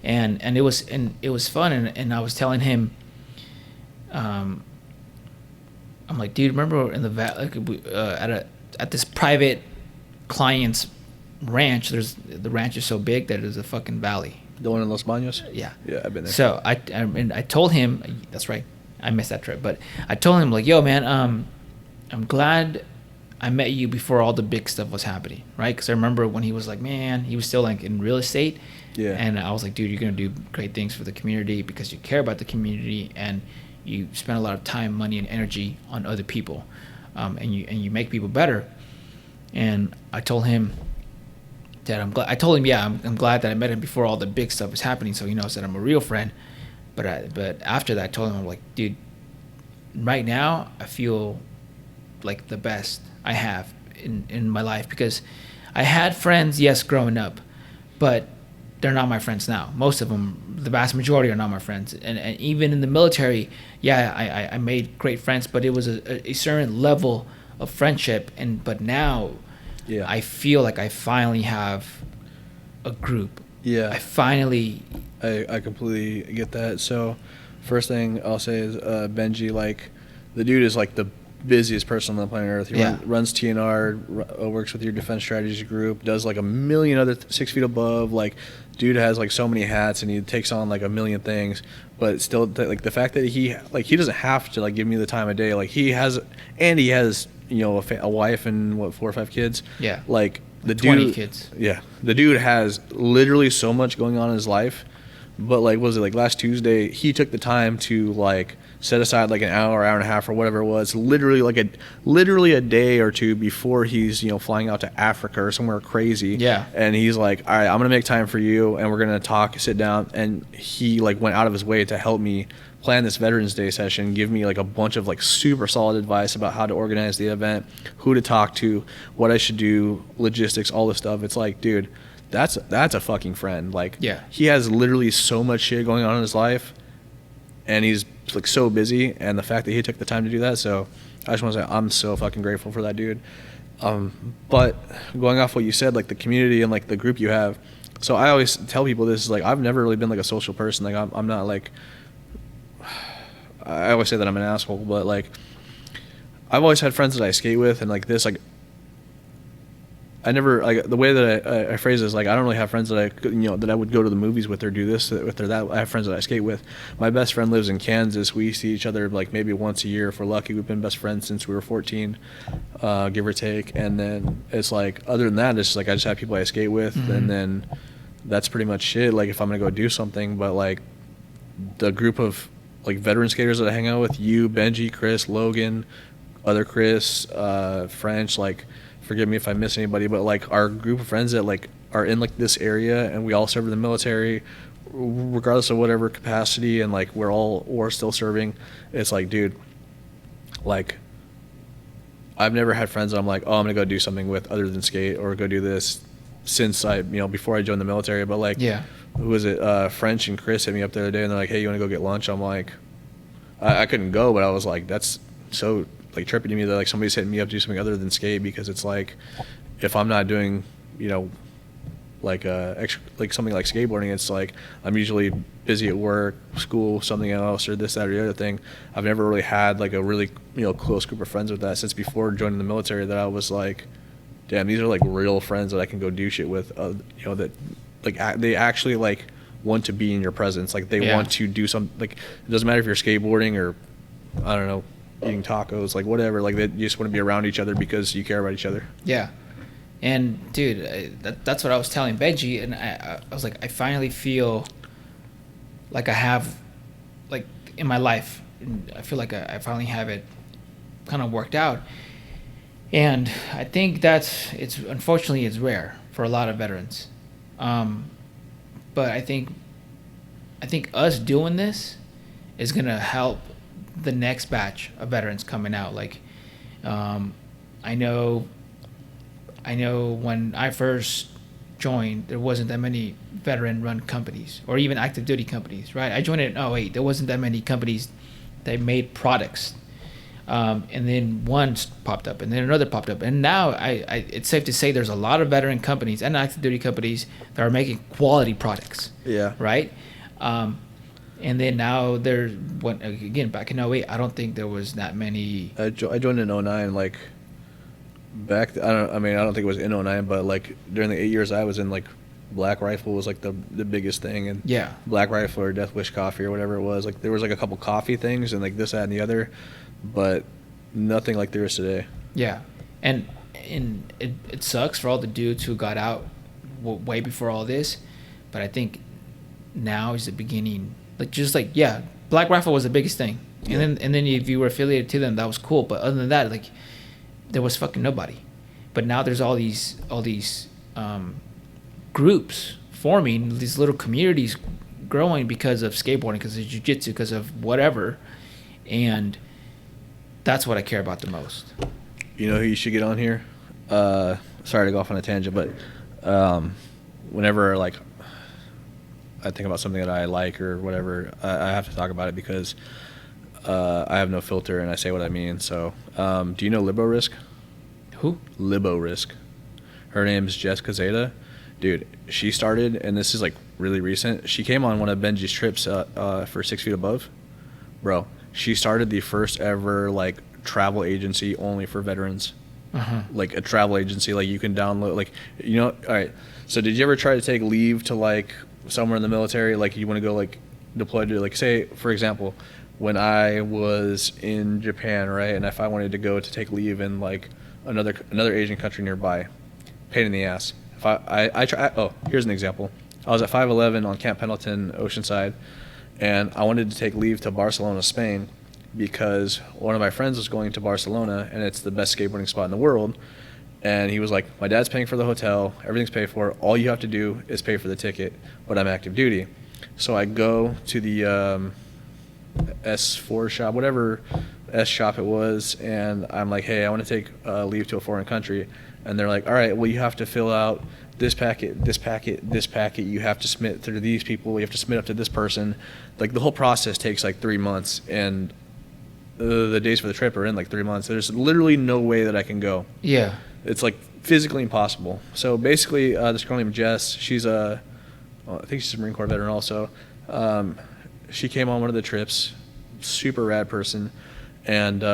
and it was fun. And I was telling him, I'm like, dude, remember in the at this private client's ranch? The ranch is so big that there's a fucking valley. The one in Los Baños? Yeah. Yeah, I've been there. So I told him, that's right, I missed that trip, but I told him like, yo, man, I'm glad I met you before all the big stuff was happening, right? Because I remember when he was like, man, he was still like in real estate. Yeah. And I was like, dude, you're gonna do great things for the community because you care about the community and you spend a lot of time, money, and energy on other people, and you make people better. And I told him that I'm glad. I told him, yeah, I'm glad that I met him before all the big stuff was happening, so he knows that I'm a real friend. But after that, I told him, I'm like, dude, right now I feel like the best I have in my life, because I had friends, yes, growing up, but they're not my friends now. Most of them, the vast majority, are not my friends. And even in the military, yeah, I made great friends, but it was a certain level of friendship. But now, yeah, I feel like I finally have a group. Yeah, I completely get that. So first thing I'll say is Benji, like the dude is like the busiest person on the planet Earth. He runs TNR, works with your defense strategies group, does like a million other 6 feet above. Like, dude has like so many hats, and he takes on like a million things. But still, like the fact that he doesn't have to like give me the time of day. Like he has you know a wife and 4 or 5 kids. Yeah. Like the 20 dude. kids. Yeah, the dude has literally so much going on in his life. But like, was it like last Tuesday? He took the time to like set aside like an hour and a half or whatever it was, literally a day or two before he's, you know, flying out to Africa or somewhere crazy. Yeah. And he's like, all right, I'm gonna make time for you, and we're gonna talk, sit down. And he like went out of his way to help me plan this Veterans Day session, give me like a bunch of like super solid advice about how to organize the event, who to talk to, what I should do, logistics, all this stuff. It's like, dude, that's a fucking friend. Like, yeah, he has literally so much shit going on in his life, and he's like so busy, and the fact that he took the time to do that, so I just want to say I'm so fucking grateful for that dude. But going off what you said, like the community and like the group you have, so I always tell people this is like, I've never really been like a social person. Like I'm not like, I always say that I'm an asshole, but like I've always had friends that I skate with, and like this, like I never like the way that I phrase it is like I don't really have friends that I could, that I would go to the movies with or do this with or that. I have friends that I skate with. My best friend lives in Kansas. We see each other like maybe once a year if we're lucky. We've been best friends since we were 14, give or take. And then it's like other than that, it's just like I just have people I skate with, and then that's pretty much it. Like if I'm gonna go do something, but like the group of like veteran skaters that I hang out with, you, Benji, Chris, Logan, other Chris, French, like. Forgive me if I miss anybody, but like our group of friends that like are in like this area and we all serve in the military, regardless of whatever capacity, and like we're still serving. It's like, dude, like I've never had friends that I'm like, oh, I'm gonna go do something with other than skate or go do this since before I joined the military. But like, Yeah. who was it? French and Chris hit me up the other day and they're like, hey, you want to go get lunch? I'm like, I couldn't go, but I was like, that's so like trippy to me that like somebody's hitting me up to do something other than skate, because it's like if I'm not doing like extra, like something like skateboarding, it's like I'm usually busy at work, school, something else, or this, that, or the other thing. I've never really had like a really close group of friends with that since before joining the military, that I was like, damn, these are like real friends that I can go do shit with, that like they actually like want to be in your presence, like they want to do something. Like it doesn't matter if you're skateboarding or I don't know, eating tacos, like whatever, like they just want to be around each other because you care about each other. Yeah. And dude, that's what I was telling Benji, and I was like, I finally feel like I have, like in my life, I feel like I finally have it kind of worked out. And I think it's unfortunately it's rare for a lot of veterans. But I think us doing this is gonna help the next batch of veterans coming out. Like, I know when I first joined, there wasn't that many veteran-run companies or even active duty companies, right? I joined in 08. There wasn't that many companies that made products. And then one popped up, and then another popped up, and now it's safe to say there's a lot of veteran companies and active duty companies that are making quality products. Yeah. Right. And then now there's again back in 08, I don't think there was that many. I joined in 09, like back. I don't think it was in 09, but like during the 8 years I was in, like Black Rifle was like the biggest thing, and Yeah. Black Rifle or Death Wish Coffee or whatever it was. Like there was like a couple coffee things and like this, that, and the other, but nothing like there is today. Yeah, and it sucks for all the dudes who got out way before all this, but I think now is the beginning. Like Black Rifle was the biggest thing, and then if you were affiliated to them, that was cool. But other than that, like there was fucking nobody. But now there's all these groups forming, these little communities growing because of skateboarding, because of jiu-jitsu, because of whatever, and that's what I care about the most. You know who you should get on here? Sorry to go off on a tangent, but whenever like I think about something that I like or whatever, I have to talk about it because I have no filter and I say what I mean. So, do you know Libo Risk? Who? Libo Risk. Her name is Jessica Zeta. Dude, she started, and this is like really recent. She came on one of Benji's trips for 6 Feet Above. Bro, she started the first ever like travel agency only for veterans. Like a travel agency, like you can download, like, all right. So did you ever try to take leave to like somewhere in the military? Like you want to go like deploy to, like, say for example, when I was in Japan, right? And if I wanted to go to take leave in like another Asian country nearby, pain in the ass. If I try, here's an example. I was at 511 on Camp Pendleton, Oceanside, and I wanted to take leave to Barcelona, Spain, because one of my friends was going to Barcelona, and it's the best skateboarding spot in the world. And he was like, my dad's paying for the hotel, everything's paid for, all you have to do is pay for the ticket, but I'm active duty. So I go to the S4 shop, whatever S shop it was, and I'm like, hey, I want to take leave to a foreign country. And they're like, all right, well, you have to fill out this packet, this packet, this packet. You have to submit through these people. You have to submit up to this person. Like the whole process takes like 3 months, and the days for the trip are in like 3 months. There's literally no way that I can go. Yeah. It's like physically impossible. So basically, this girl named Jess, she's I think she's a Marine Corps veteran also. She came on one of the trips, super rad person, and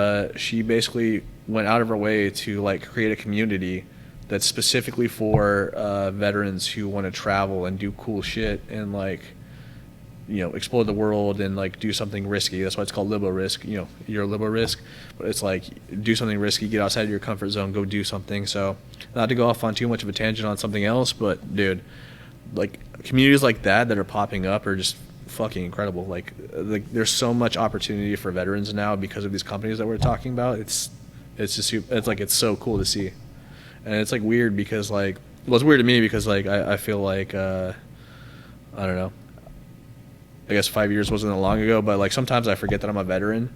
she basically went out of her way to like create a community that's specifically for veterans who want to travel and do cool shit and like, explore the world and like do something risky. That's why it's called libo risk. You're a libo risk, but it's like do something risky, get outside of your comfort zone, go do something. So not to go off on too much of a tangent on something else, but dude, like communities like that are popping up are just fucking incredible. Like there's so much opportunity for veterans now because of these companies that we're talking about. It's just it's so cool to see, and it's like weird because like it's weird to me because like I feel like I don't know. I guess 5 years wasn't that long ago, but like sometimes I forget that I'm a veteran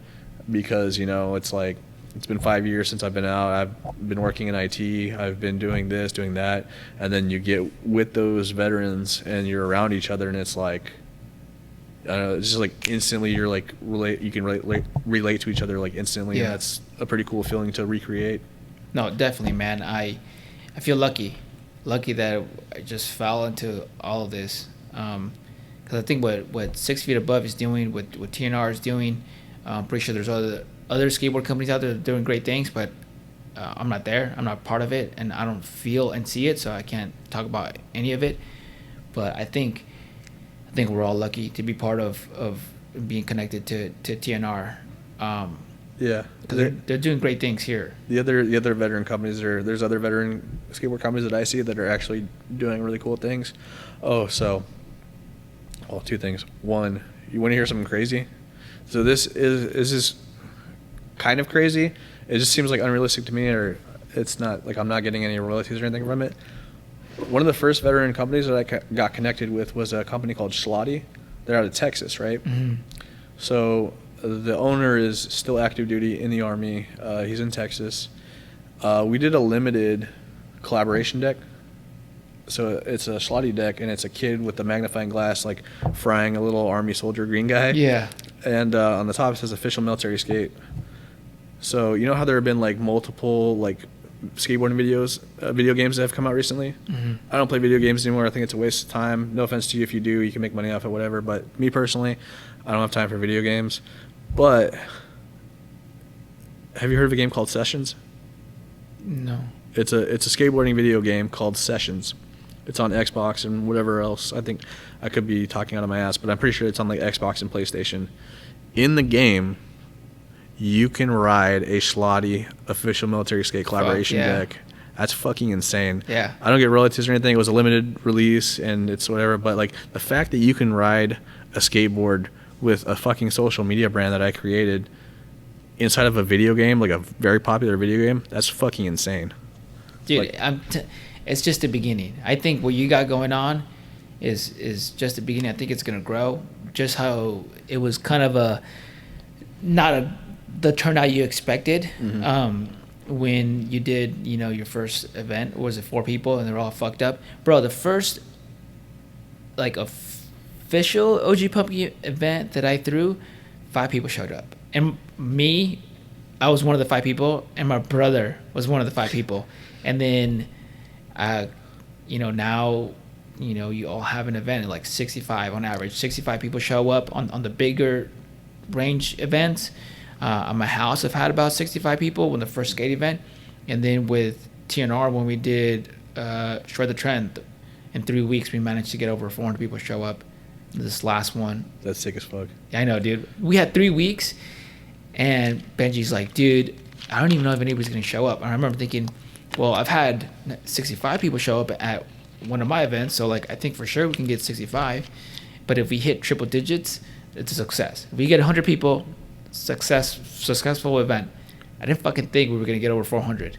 because it's like it's been 5 years since I've been out. I've been working in IT. I've been doing this, doing that, and then you get with those veterans and you're around each other, and it's like I don't know. It's just like instantly you're like you can relate to each other like instantly. Yeah. And that's a pretty cool feeling to recreate. No, definitely, man. I feel lucky that I just fell into all of this. Because I think what 6 Feet Above is doing, what TNR is doing, I'm pretty sure there's other skateboard companies out there that are doing great things, but I'm not there. I'm not part of it, and I don't feel and see it, so I can't talk about any of it. But I think we're all lucky to be part of being connected to TNR. Yeah, Because they're doing great things here. The other veteran companies there's other veteran skateboard companies that I see that are actually doing really cool things. Two things. One, you want to hear something crazy? So this is kind of crazy. It just seems like unrealistic to me, or it's not like I'm not getting any royalties or anything from it. One of the first veteran companies that I got connected with was a company called Schlotty. They're out of Texas, right? Mm-hmm. So the owner is still active duty in the Army. He's in Texas. We did a limited collaboration deck. So it's a Schlotty deck, and it's a kid with a magnifying glass, like frying a little Army soldier green guy. Yeah. And on the top it says official military skate. So you know how there have been like multiple like skateboarding video games that have come out recently? Mm-hmm. I don't play video games anymore. I think it's a waste of time. No offense to you if you do. You can make money off it, whatever. But me personally, I don't have time for video games. But have you heard of a game called Sessions? No. It's a skateboarding video game called Sessions. It's on Xbox and whatever else. I think I could be talking out of my ass, but I'm pretty sure it's on like Xbox and PlayStation. In the game, you can ride a Schlotty official military skate collaboration deck. That's fucking insane. Yeah. I don't get royalties or anything. It was a limited release and it's whatever, but like the fact that you can ride a skateboard with a fucking social media brand that I created inside of a video game, like a very popular video game, that's fucking insane. Dude, it's just the beginning. I think what you got going on is just the beginning. I think it's gonna grow. Just how it was kind of the turnout you expected. Mm-hmm. When you did, your first event. Was it 4 people and they're all fucked up, bro? The first like official OG Pumpkin event that I threw, 5 people showed up, and me, I was one of the 5 people, and my brother was one of the 5 people, and then. Now, you all have an event at like 65 on average. 65 people show up on the bigger range events. On my house, I've had about 65 people when the first skate event. And then with TNR, when we did Shred the Trend, in 3 weeks, we managed to get over 400 people show up. This last one. That's sick as fuck. I know, dude. We had 3 weeks, and Benji's like, dude, I don't even know if anybody's going to show up. And I remember thinking, well, I've had 65 people show up at one of my events, so like I think for sure we can get 65. But if we hit triple digits, it's a success. If we get 100 people, successful event. I didn't fucking think we were gonna get over 400.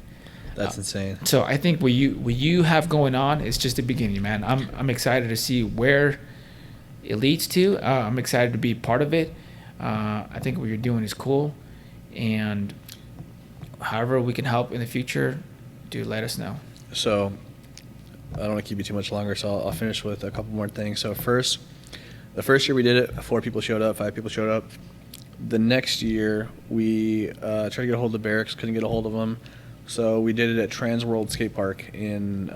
That's insane. So I think what you have going on is just the beginning, man. I'm excited to see where it leads to. I'm excited to be part of it. I think what you're doing is cool, and however we can help in the future, dude, let us know. So I don't want to keep you too much longer, so I'll finish with a couple more things. So the first year we did it, 4 people showed up, 5 people showed up. The next year we tried to get a hold of Barracks, couldn't get a hold of them. So we did it at Trans World Skate Park in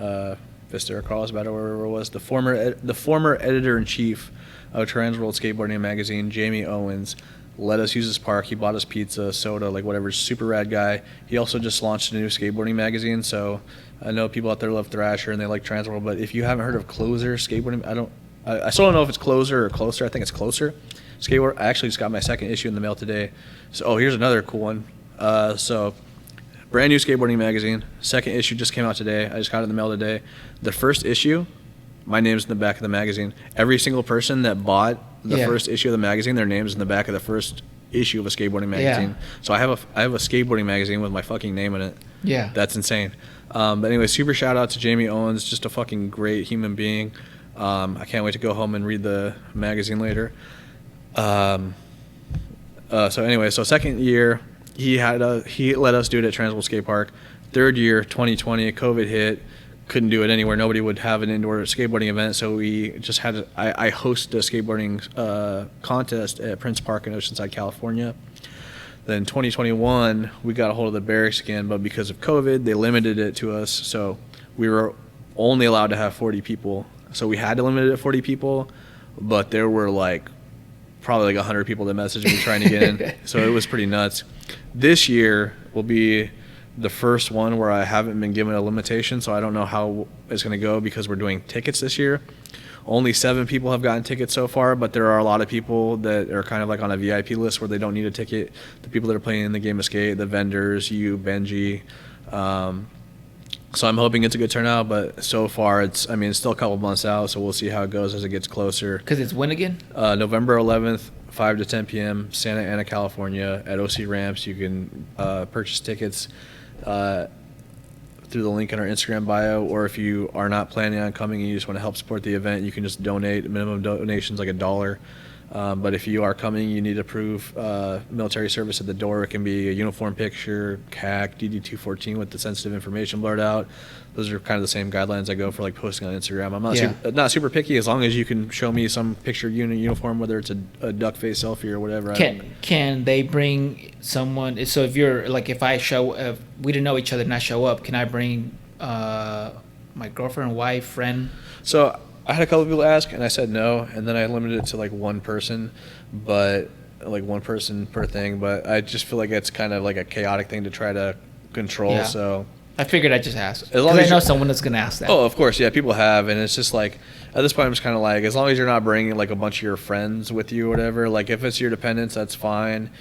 Vista or Carlsbad or wherever it was. The former editor-in-chief of Trans World Skateboarding magazine, Jamie Owens, let us use his park. He bought us pizza, soda, like whatever. Super rad guy. He also just launched a new skateboarding magazine. So I know people out there love Thrasher and they like Transworld, but if you haven't heard of Closer Skateboarding, I still don't know if it's Closer or Closer. I think it's Closer. Skateboard. I actually just got my second issue in the mail today. So here's another cool one. So brand new skateboarding magazine. Second issue just came out today. I just got it in the mail today. The first issue, my name's in the back of the magazine. Every single person that bought the first issue of the magazine, their name's in the back of the first issue of a skateboarding magazine. Yeah. So I have a skateboarding magazine with my fucking name in it. Yeah. That's insane. But anyway, super shout out to Jamie Owens, just a fucking great human being. I can't wait to go home and read the magazine later. So anyway, so second year, he let us do it at Transworld Skate Park. Third year, 2020, COVID hit. Couldn't do it anywhere. Nobody would have an indoor skateboarding event, so we just had I hosted a skateboarding contest at Prince Park in Oceanside, California. Then 2021, we got a hold of the barracks again, but because of COVID, they limited it to us, so we were only allowed to have 40 people. So we had to limit it at 40 people, but there were probably 100 people that messaged me trying to get in, so it was pretty nuts. This year will be the first one where I haven't been given a limitation, so I don't know how it's going to go because we're doing tickets this year. Only 7 people have gotten tickets so far, but there are a lot of people that are kind of like on a VIP list where they don't need a ticket. The people that are playing in the game of skate, the vendors, you, Benji. So I'm hoping it's a good turnout, but so far it's still a couple months out, so we'll see how it goes as it gets closer. Because it's when again? November 11th, 5 to 10 p.m., Santa Ana, California, at OC Ramps. You can purchase tickets through the link in our Instagram bio, or if you are not planning on coming and you just want to help support the event, you can just donate. Minimum donations like $1. But if you are coming, you need to prove military service at the door. It can be a uniform picture, CAC, DD-214 with the sensitive information blurred out. Those are kind of the same guidelines I go for posting on Instagram. I'm not super picky as long as you can show me some picture uniform, whether it's a duck face selfie or whatever. Can they bring someone? So if you're if I show, we didn't know each other and I show up, can I bring my girlfriend, wife, friend? So I had a couple people ask, and I said no, and then I limited it to one person, but one person per thing. But I just feel like it's kind of a chaotic thing to try to control. Yeah. So I figured I'd just ask. As long as as I know you're- someone that's gonna ask that. Oh, of course, yeah, people have, and it's just at this point I'm just kind of as long as you're not bringing a bunch of your friends with you or whatever. If it's your dependents, that's fine.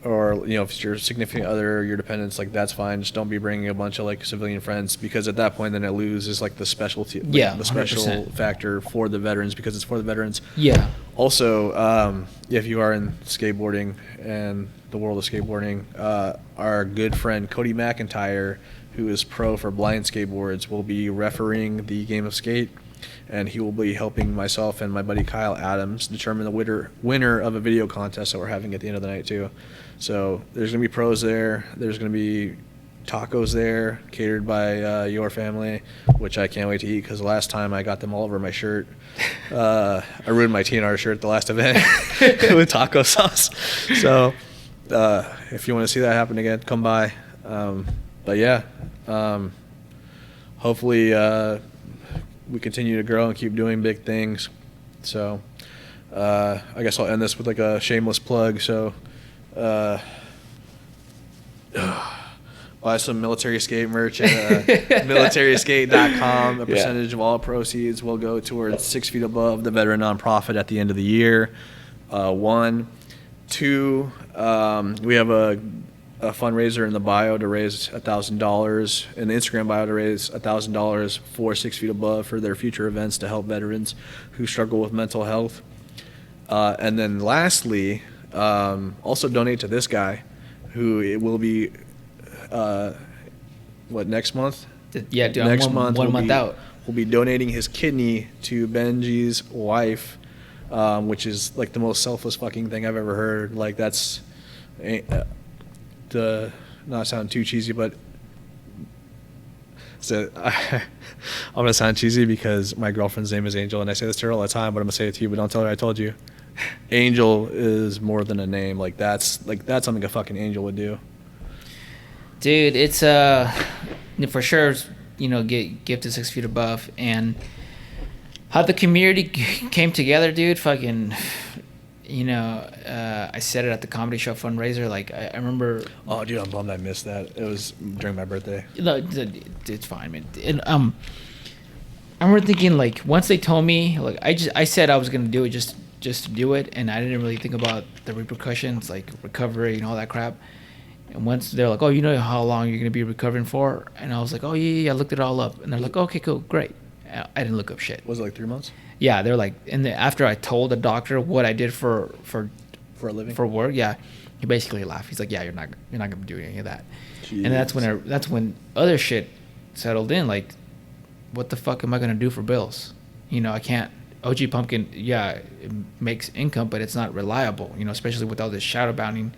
Or if it's your significant other, your dependents, that's fine. Just don't be bringing a bunch of civilian friends, because at that point then it loses the specialty, the special 100%. factor for the veterans, because it's for the veterans. Yeah. Also, if you are in skateboarding and the world of skateboarding, our good friend Cody McIntyre, who is pro for blind skateboards, will be refereeing the game of skate, and he will be helping myself and my buddy Kyle Adams determine the winner of a video contest that we're having at the end of the night too. So there's going to be pros there. There's going to be tacos there, catered by your family, which I can't wait to eat, because the last time I got them all over my shirt. I ruined my TNR shirt at the last event with taco sauce. So if you want to see that happen again, come by. But yeah, hopefully we continue to grow and keep doing big things. So I guess I'll end this with a shameless plug. So buy some military skate merch at militaryskate.com. A percentage of all proceeds will go towards 6 Feet Above, the veteran nonprofit, at the end of the year. 1. 2, we have a fundraiser in the bio to raise $1,000, in the Instagram bio to raise $1,000 for 6 Feet Above for their future events to help veterans who struggle with mental health. And then lastly, also donate to this guy, who it will be next month? Yeah, dude, next I'm month one month out. We'll be donating his kidney to Benji's wife, which is the most selfless fucking thing I've ever heard. That's to not sound too cheesy, but I'm gonna sound cheesy because my girlfriend's name is Angel, and I say this to her all the time, but I'm gonna say it to you, but don't tell her I told you. Angel is more than a name. That's something a fucking angel would do. Dude, it's for sure, give to 6 Feet Above, and how the community came together, dude. Fucking, I said it at the comedy show fundraiser. Like I remember. Oh, dude, I'm bummed I missed that. It was during my birthday. No, it's fine, man. And, I remember thinking like once they told me like I said I was gonna do it just to do it, and I didn't really think about the repercussions like recovery and all that crap. And once they're like, oh, you know how long you're gonna be recovering for, and I was like, oh yeah, I looked it all up, and they're like, okay, cool, great. I didn't look up shit. Was it like 3 months Yeah, they're like, and then after I told the doctor what I did for for a living? for work, yeah, he basically laughed. He's like, yeah, you're not gonna do any of that. Jeez. And that's when other shit settled in. Like, what the fuck am I gonna do for bills? I can't. OG Pumpkin, yeah, it makes income, but it's not reliable. Especially with all this shadow banning.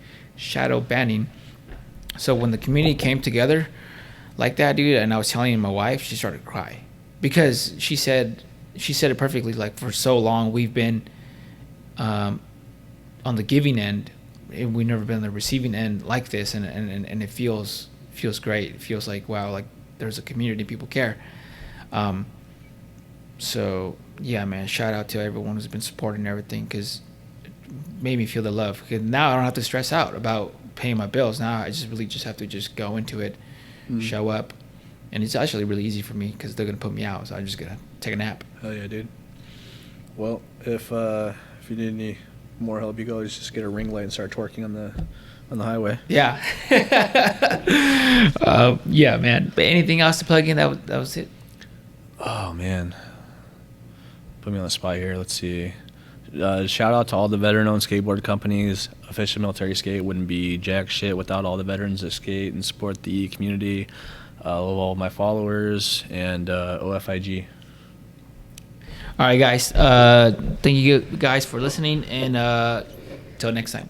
So when the community came together like that, dude, and I was telling my wife, she started to cry because she said it perfectly. Like, for so long we've been on the giving end, and we've never been on the receiving end like this, and it feels great. It feels like, wow, like there's a community, people care. So yeah, man, shout out to everyone who's been supporting everything, because it made me feel the love. 'Cause now I don't have to stress out about paying my bills. Now I just have to just go into it, show up, and it's actually really easy for me because they're gonna put me out, so I'm just gonna take a nap. Hell yeah, dude. Well, if you need any more help, you can always just get a ring light and start twerking on the highway. Yeah. Yeah, man. But anything else to plug in? That was it. Oh man, put me on the spot here. Let's see. Shout out to all the veteran-owned skateboard companies. Official Military Skate wouldn't be jack shit without all the veterans that skate and support the community. Love all my followers and OFIG. All right, guys. Thank you guys for listening, and till next time.